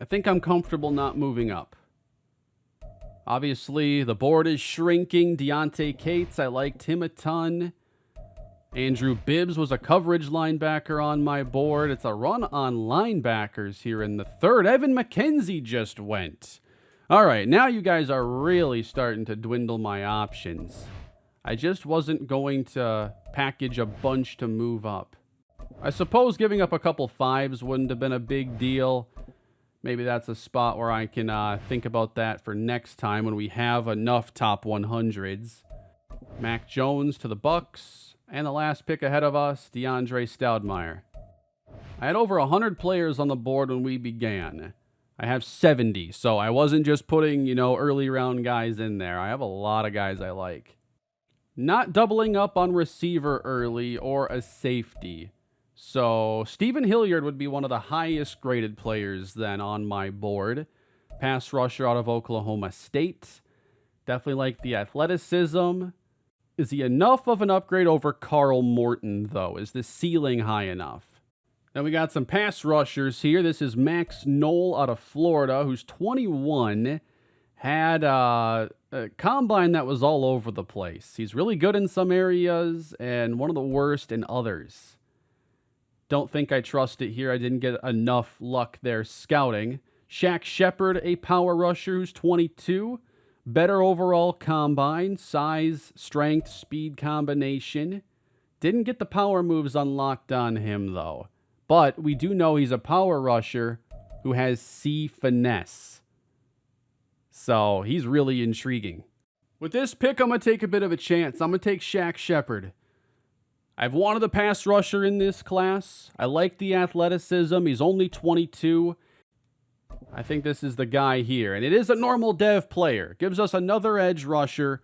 I think I'm comfortable not moving up. Obviously, the board is shrinking. Deontay Cates, I liked him a ton. Andrew Bibbs was a coverage linebacker on my board. It's a run on linebackers here in the third. Evan McKenzie just went. All right, now you guys are really starting to dwindle my options. I just wasn't going to package a bunch to move up. I suppose giving up a couple 5s wouldn't have been a big deal. Maybe that's a spot where I can think about that for next time when we have enough top 100s. Mac Jones to the Bucks, and the last pick ahead of us, DeAndre Stoudemire. I had over 100 players on the board when we began. I have 70, so I wasn't just putting, early round guys in there. I have a lot of guys I like. Not doubling up on receiver early or a safety. So Stephen Hilliard would be one of the highest graded players then on my board. Pass rusher out of Oklahoma State. Definitely like the athleticism. Is he enough of an upgrade over Carl Morton, though? Is the ceiling high enough? Then we got some pass rushers here. This is Max Knoll out of Florida, who's 21. Had a combine that was all over the place. He's really good in some areas and one of the worst in others. Don't think I trust it here. I didn't get enough luck there scouting. Shaq Shepard, a power rusher who's 22. Better overall combine, size, strength, speed combination. Didn't get the power moves unlocked on him, though. But we do know he's a power rusher who has C finesse. So he's really intriguing. With this pick, I'm going to take a bit of a chance. I'm going to take Shaq Shepard. I've wanted a pass rusher in this class. I like the athleticism. He's only 22. I think this is the guy here. And it is a normal dev player. Gives us another edge rusher.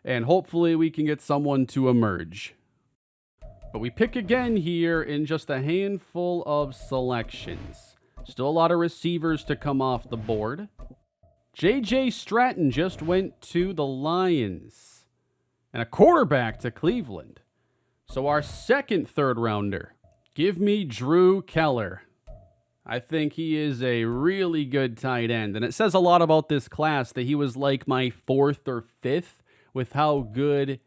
And hopefully we can get someone to emerge. But we pick again here in just a handful of selections. Still a lot of receivers to come off the board. J.J. Stratton just went to the Lions. And a quarterback to Cleveland. So our second third rounder. Give me Drew Keller. I think he is a really good tight end. And it says a lot about this class that he was like my 4th or 5th with how good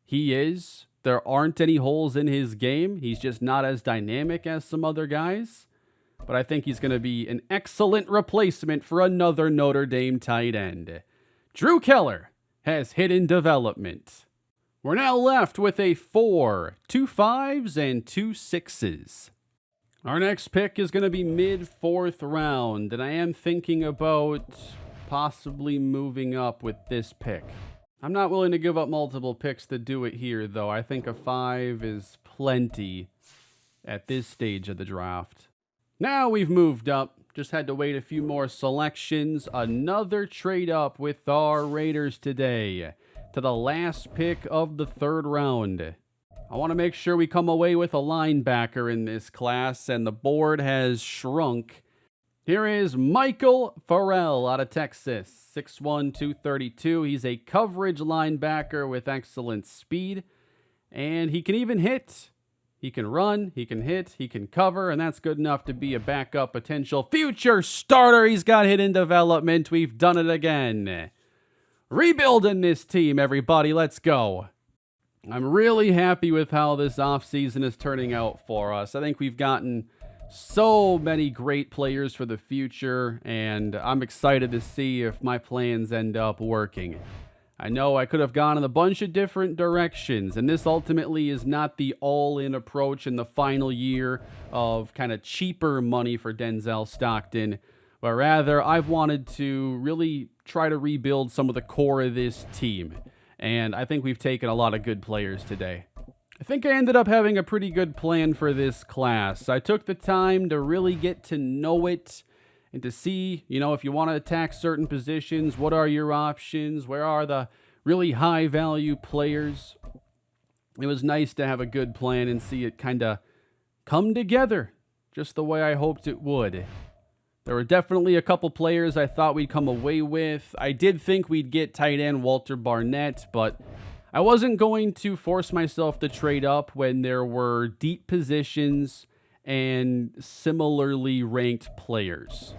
he is. There aren't any holes in his game. He's just not as dynamic as some other guys. But I think he's going to be an excellent replacement for another Notre Dame tight end. Drew Keller has hidden development. We're now left with a 4, 2 5s, and 2 6s. Our next pick is going to be mid-4th round, and I am thinking about possibly moving up with this pick. I'm not willing to give up multiple picks to do it here, though. I think a 5 is plenty at this stage of the draft. Now we've moved up. Just had to wait a few more selections. Another trade up with our Raiders today to the last pick of the 3rd round. I want to make sure we come away with a linebacker in this class, and the board has shrunk. Here is Michael Farrell out of Texas, 6'1", 232. He's a coverage linebacker with excellent speed, and he can even hit. He can run, he can hit, he can cover, and that's good enough to be a backup potential future starter. He's got hidden development. We've done it again. Rebuilding this team, everybody. Let's go. I'm really happy with how this offseason is turning out for us. I think we've gotten so many great players for the future, and I'm excited to see if my plans end up working. I know I could have gone in a bunch of different directions, and this ultimately is not the all-in approach in the final year of kind of cheaper money for Denzel Stockton, but rather I've wanted to really try to rebuild some of the core of this team, and I think we've taken a lot of good players today. I think I ended up having a pretty good plan for this class. I took the time to really get to know it and to see, if you want to attack certain positions, what are your options? Where are the really high-value players? It was nice to have a good plan and see it kind of come together just the way I hoped it would. There were definitely a couple players I thought we'd come away with. I did think we'd get tight end Walter Barnett, but I wasn't going to force myself to trade up when there were deep positions and similarly ranked players.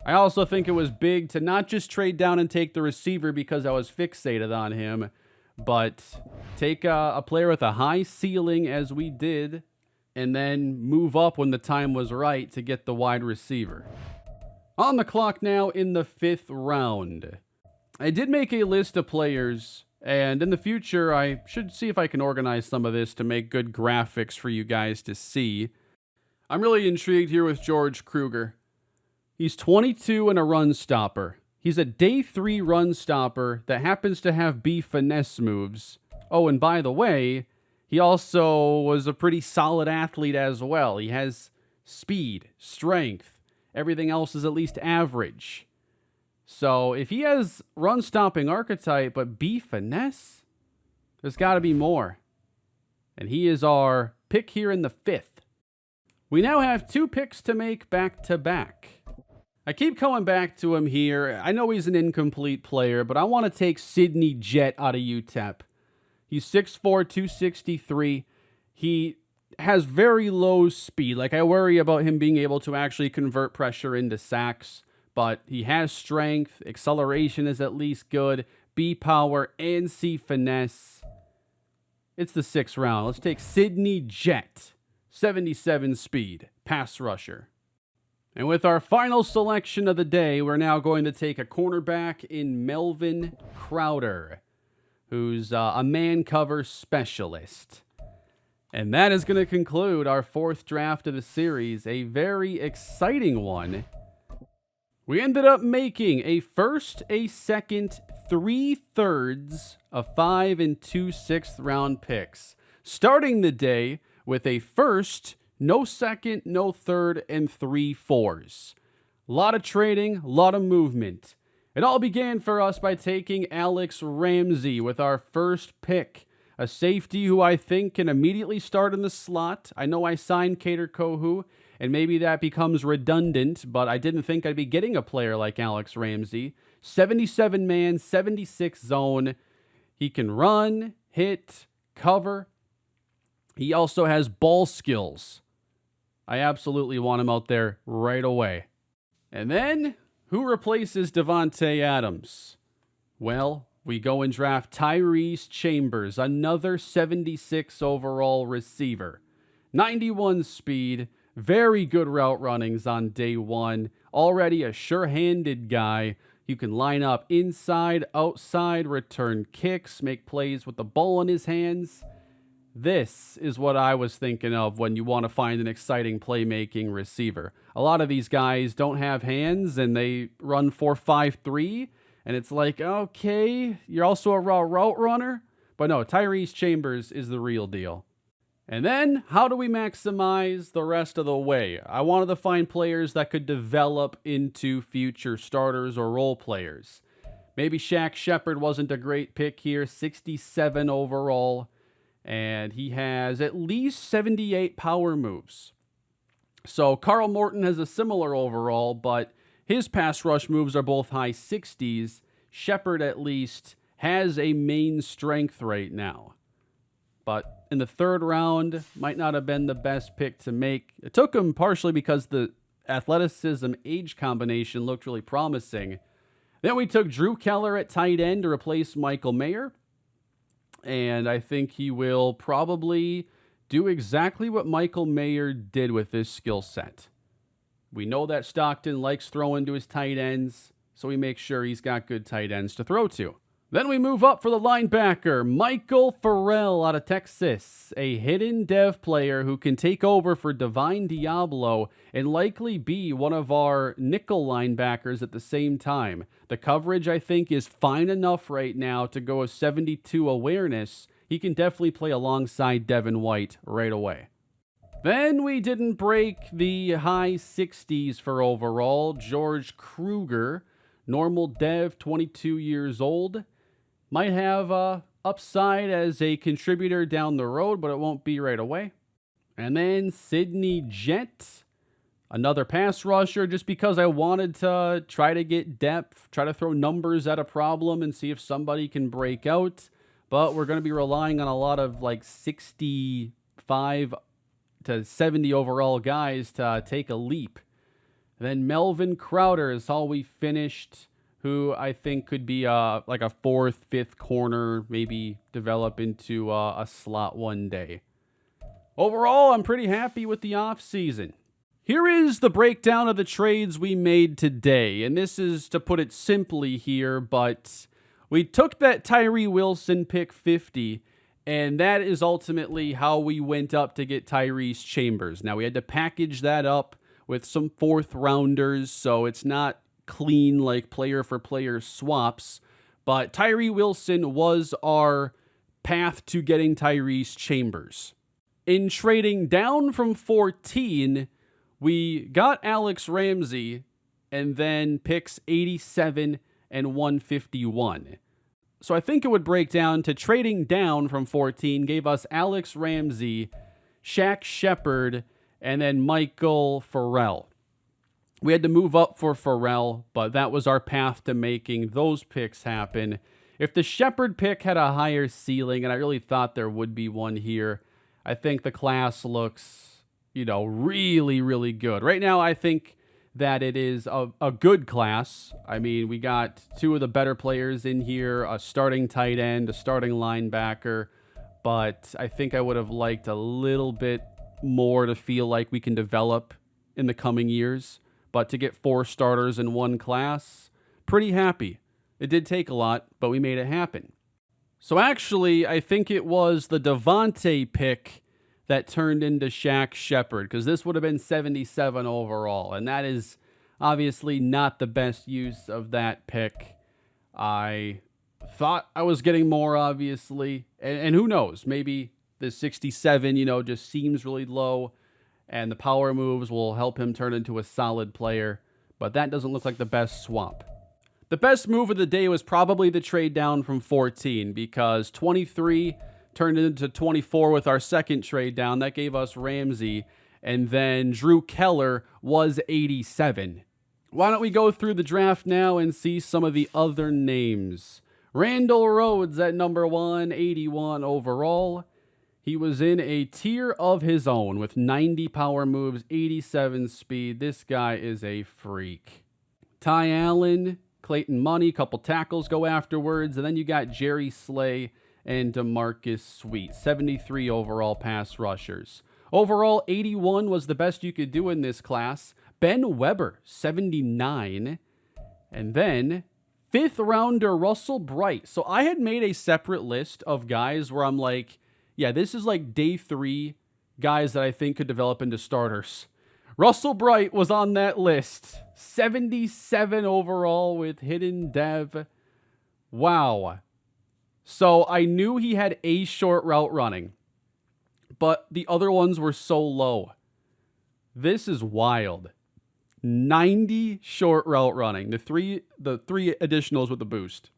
I also think it was big to not just trade down and take the receiver because I was fixated on him, but take a player with a high ceiling as we did, and then move up when the time was right to get the wide receiver. On the clock now in the 5th round. I did make a list of players, and in the future, I should see if I can organize some of this to make good graphics for you guys to see. I'm really intrigued here with George Kruger. He's 22 and a run stopper. He's a day 3 run stopper that happens to have B finesse moves. Oh, and by the way, he also was a pretty solid athlete as well. He has speed, strength. Everything else is at least average. So if he has run-stopping archetype, but B finesse, there's got to be more. And he is our pick here in the 5th. We now have 2 picks to make back-to-back. I keep coming back to him here. I know he's an incomplete player, but I want to take Sidney Jett out of UTEP. He's 6'4", 263. He has very low speed. Like, I worry about him being able to actually convert pressure into sacks. But he has strength, acceleration is at least good, B power, and C finesse. It's the 6th round. Let's take Sidney Jett, 77 speed, pass rusher. And with our final selection of the day, we're now going to take a cornerback in Melvin Crowder, who's a man cover specialist. And that is going to conclude our 4th draft of the series, a very exciting one. We ended up making a 1st, a 2nd, 3 thirds, a 5, and 2 6th round picks. Starting the day with a 1st, no 2nd, no 3rd, and 3 4s. A lot of trading, a lot of movement. It all began for us by taking Alex Ramsey with our 1st pick. A safety who I think can immediately start in the slot. I know I signed Kader Kohou, and maybe that becomes redundant, but I didn't think I'd be getting a player like Alex Ramsey. 77 man, 76 zone. He can run, hit, cover. He also has ball skills. I absolutely want him out there right away. And then, who replaces Devontae Adams? Well, we go and draft Tyrese Chambers, another 76 overall receiver. 91 speed. Very good route runnings on day 1. Already a sure-handed guy. You can line up inside, outside, return kicks, make plays with the ball in his hands. This is what I was thinking of when you want to find an exciting playmaking receiver. A lot of these guys don't have hands and they run 4.53, and it's like, okay, you're also a raw route runner. But no, Tyrese Chambers is the real deal. And then, how do we maximize the rest of the way? I wanted to find players that could develop into future starters or role players. Maybe Shaq Shepard wasn't a great pick here, 67 overall, and he has at least 78 power moves. So Carl Morton has a similar overall, but his pass rush moves are both high 60s. Shepard at least has a main strength right now. But in the 3rd round, might not have been the best pick to make. It took him partially because the athleticism-age combination looked really promising. Then we took Drew Keller at tight end to replace Michael Mayer. And I think he will probably do exactly what Michael Mayer did with this skill set. We know that Stockton likes throwing to his tight ends, so we make sure he's got good tight ends to throw to. Then we move up for the linebacker, Michael Farrell out of Texas, a hidden dev player who can take over for Divine Diablo and likely be one of our nickel linebackers at the same time. The coverage, I think, is fine enough right now to go with 72 awareness. He can definitely play alongside Devin White right away. Then we didn't break the high 60s for overall. George Kruger, normal dev, 22 years old. Might have upside as a contributor down the road, but it won't be right away. And then Sidney Jett, another pass rusher, just because I wanted to try to get depth, try to throw numbers at a problem and see if somebody can break out. But we're going to be relying on a lot of like 65 to 70 overall guys to take a leap. Then Melvin Crowder is all we finished, who I think could be like a 4th, 5th corner, maybe develop into a slot one day. Overall, I'm pretty happy with the offseason. Here is the breakdown of the trades we made today, and this is to put it simply here, but we took that Tyree Wilson pick 50, and that is ultimately how we went up to get Tyrese Chambers. Now, we had to package that up with some fourth rounders, so it's not clean like player-for-player swaps, but Tyree Wilson was our path to getting Tyrese Chambers. In trading down from 14, we got Alex Ramsey and then picks 87 and 151. So I think it would break down to trading down from 14 gave us Alex Ramsey, Shaq Shepard, and then Michael Farrell. We had to move up for Farrell, but that was our path to making those picks happen. If the Shepard pick had a higher ceiling, and I really thought there would be one here, I think the class looks, really, really good. Right now, I think that it is a good class. I mean, we got two of the better players in here, a starting tight end, a starting linebacker, but I think I would have liked a little bit more to feel like we can develop in the coming years. But to get 4 starters in one class, pretty happy. It did take a lot, but we made it happen. So actually, I think it was the Devontae pick that turned into Shaq Shepard, because this would have been 77 overall, and that is obviously not the best use of that pick. I thought I was getting more, obviously, and who knows, maybe the 67, just seems really low, and the power moves will help him turn into a solid player, but that doesn't look like the best swap. The best move of the day was probably the trade down from 14, because 23 turned into 24 with our second trade down. That gave us Ramsey, and then Drew Keller was 87. Why don't we go through the draft now and see some of the other names? Randall Rhodes at number 1, 81 overall. He was in a tier of his own with 90 power moves, 87 speed. This guy is a freak. Ty Allen, Clayton Money, couple tackles go afterwards, and then you got Jerry Slay and DeMarcus Sweet, 73 overall pass rushers. Overall, 81 was the best you could do in this class. Ben Weber, 79. And then, 5th rounder Russell Bright. So I had made a separate list of guys where I'm like, yeah, this is like day 3 guys that I think could develop into starters. Russell Bright was on that list. 77 overall with hidden dev. Wow. So I knew he had a short route running, but the other ones were so low. This is wild. 90 short route running. The three additionals with the boost.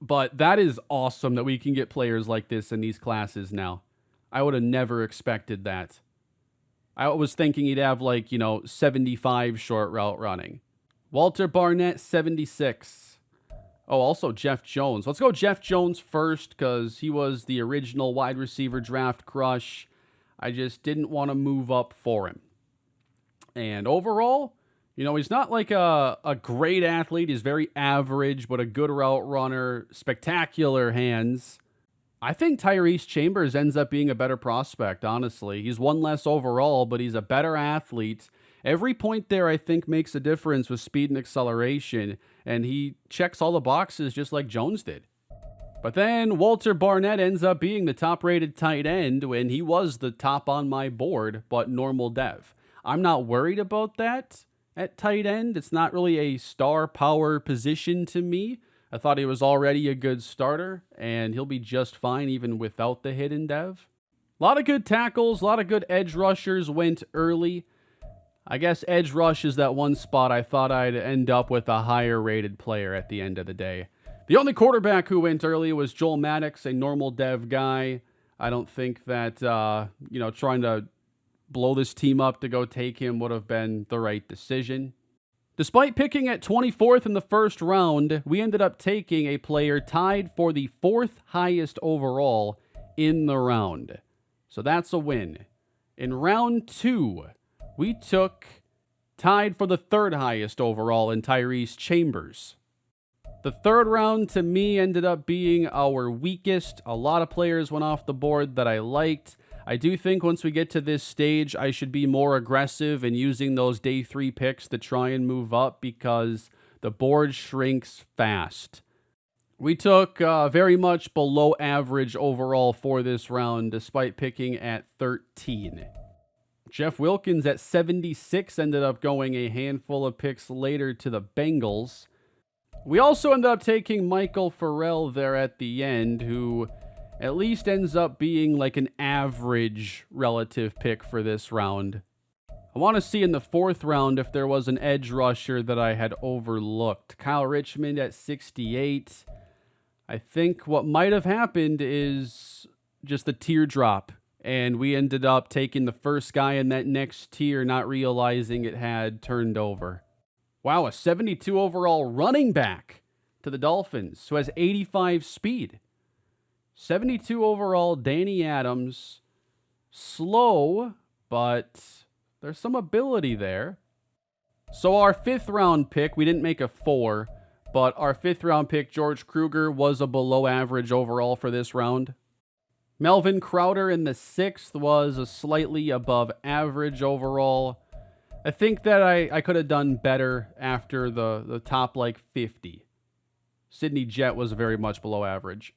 But that is awesome that we can get players like this in these classes now. I would have never expected that. I was thinking he'd have 75 short route running. Walter Barnett, 76. Oh, also Jeff Jones. Let's go Jeff Jones first because he was the original wide receiver draft crush. I just didn't want to move up for him. And overall, he's not like a great athlete. He's very average, but a good route runner, spectacular hands. I think Tyrese Chambers ends up being a better prospect, honestly. He's one less overall, but he's a better athlete. Every point there, I think, makes a difference with speed and acceleration, and he checks all the boxes just like Jones did. But then Walter Barnett ends up being the top-rated tight end when he was the top on my board, but normal dev. I'm not worried about that at tight end. It's not really a star power position to me. I thought he was already a good starter, and he'll be just fine even without the hidden dev. A lot of good tackles, a lot of good edge rushers went early. I guess edge rush is that one spot I thought I'd end up with a higher rated player at the end of the day. The only quarterback who went early was Joel Maddox, a normal dev guy. I don't think that, trying to blow this team up to go take him would have been the right decision. Despite picking at 24th in the first round, we ended up taking a player tied for the 4th highest overall in the round. So that's a win. In round 2, we took tied for the 3rd highest overall in Tyrese Chambers. The 3rd round to me ended up being our weakest. A lot of players went off the board that I liked. I do think once we get to this stage, I should be more aggressive in using those day 3 picks to try and move up because the board shrinks fast. We took very much below average overall for this round, despite picking at 13. Jeff Wilkins at 76 ended up going a handful of picks later to the Bengals. We also ended up taking Michael Farrell there at the end, who at least ends up being like an average relative pick for this round. I want to see in the 4th round if there was an edge rusher that I had overlooked. Kyle Richmond at 68. I think what might have happened is just a teardrop, and we ended up taking the first guy in that next tier, not realizing it had turned over. Wow, a 72 overall running back to the Dolphins, who has 85 speed. 72 overall, Danny Adams. Slow, but there's some ability there. So our 5th round pick, we didn't make a 4, but our 5th round pick, George Kruger, was a below average overall for this round. Melvin Crowder in the 6th was a slightly above average overall. I think that I could have done better after the top like 50. Sidney Jett was very much below average.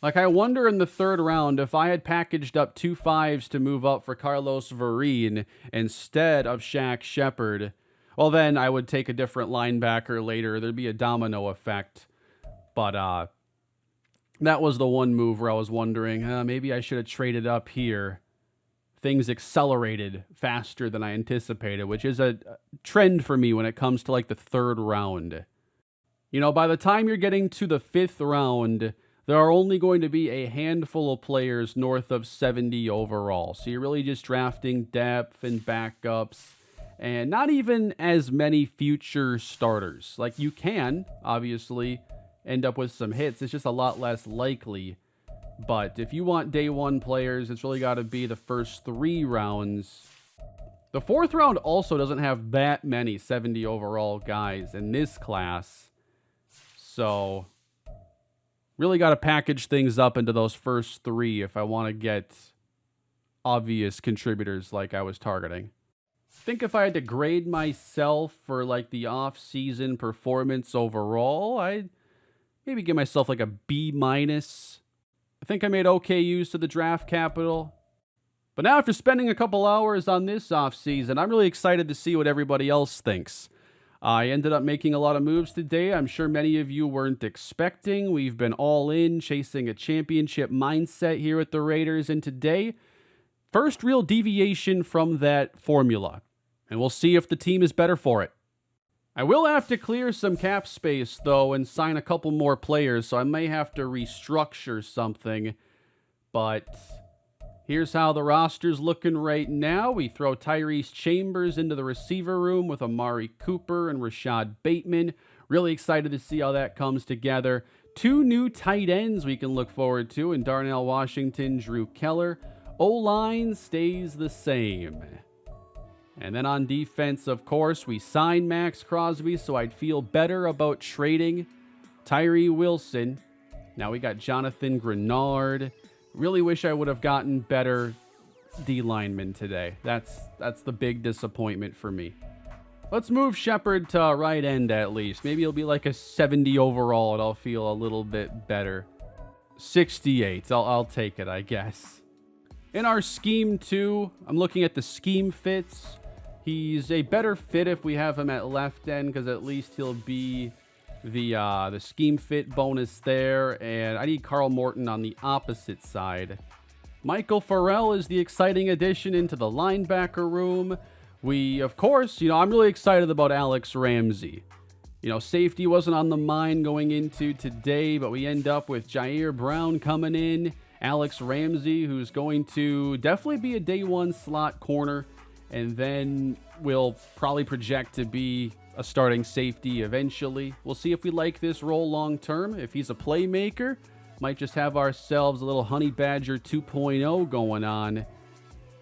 Like, I wonder in the 3rd round if I had packaged up 2 5s to move up for Carlos Vereen instead of Shaq Shepard, well, then I would take a different linebacker later. There'd be a domino effect. But that was the one move where I was wondering, maybe I should have traded up here. Things accelerated faster than I anticipated, which is a trend for me when it comes to like the 3rd round. You know, by the time you're getting to the 5th round, there are only going to be a handful of players north of 70 overall. So you're really just drafting depth and backups and not even as many future starters. Like, you can, obviously, end up with some hits. It's just a lot less likely. But if you want day 1 players, it's really got to be the first 3 rounds. The 4th round also doesn't have that many 70 overall guys in this class. So really got to package things up into those first 3 if I want to get obvious contributors like I was targeting. I think if I had to grade myself for like the off-season performance overall, I'd maybe give myself like a B-. I think I made okay use of the draft capital. But now after spending a couple hours on this offseason, I'm really excited to see what everybody else thinks. I ended up making a lot of moves today. I'm sure many of you weren't expecting. We've been all in, chasing a championship mindset here at the Raiders. And today, first real deviation from that formula. And we'll see if the team is better for it. I will have to clear some cap space, though, and sign a couple more players, so I may have to restructure something. But here's how the roster's looking right now. We throw Tyrese Chambers into the receiver room with Amari Cooper and Rashad Bateman. Really excited to see how that comes together. 2 new tight ends we can look forward to in Darnell Washington, Drew Keller. O-line stays the same. And then on defense, of course, we signed Max Crosby, so I'd feel better about trading Tyree Wilson. Now we got Jonathan Grenard. Really wish I would have gotten better D-linemen today. That's the big disappointment for me. Let's move Shepard to right end at least. Maybe it'll be like a 70 overall and I'll feel a little bit better. 68. I'll take it, I guess. In our scheme 2, I'm looking at the scheme fits. He's a better fit if we have him at left end because at least he'll be the scheme fit bonus there. And I need Carl Morton on the opposite side. Michael Farrell is the exciting addition into the linebacker room. We, of course, I'm really excited about Alex Ramsey. Safety wasn't on the mind going into today, but we end up with Jair Brown coming in. Alex Ramsey, who's going to definitely be a day 1 slot corner, and then will probably project to be a starting safety eventually. We'll see if we like this role long term. If he's a playmaker, might just have ourselves a little Honey Badger 2.0 going on.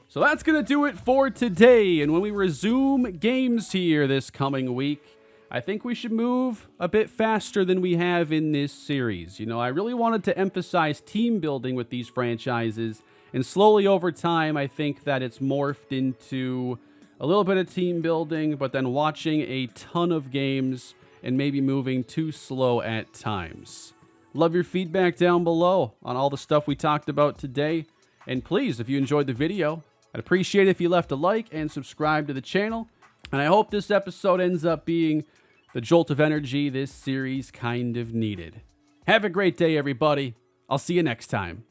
So that's going to do it for today. And when we resume games here this coming week, I think we should move a bit faster than we have in this series. I really wanted to emphasize team building with these franchises And slowly over time, I think that it's morphed into a little bit of team building, but then watching a ton of games and maybe moving too slow at times. Love your feedback down below on all the stuff we talked about today. And please, if you enjoyed the video, I'd appreciate it if you left a like and subscribe to the channel. And I hope this episode ends up being the jolt of energy this series kind of needed. Have a great day, everybody. I'll see you next time.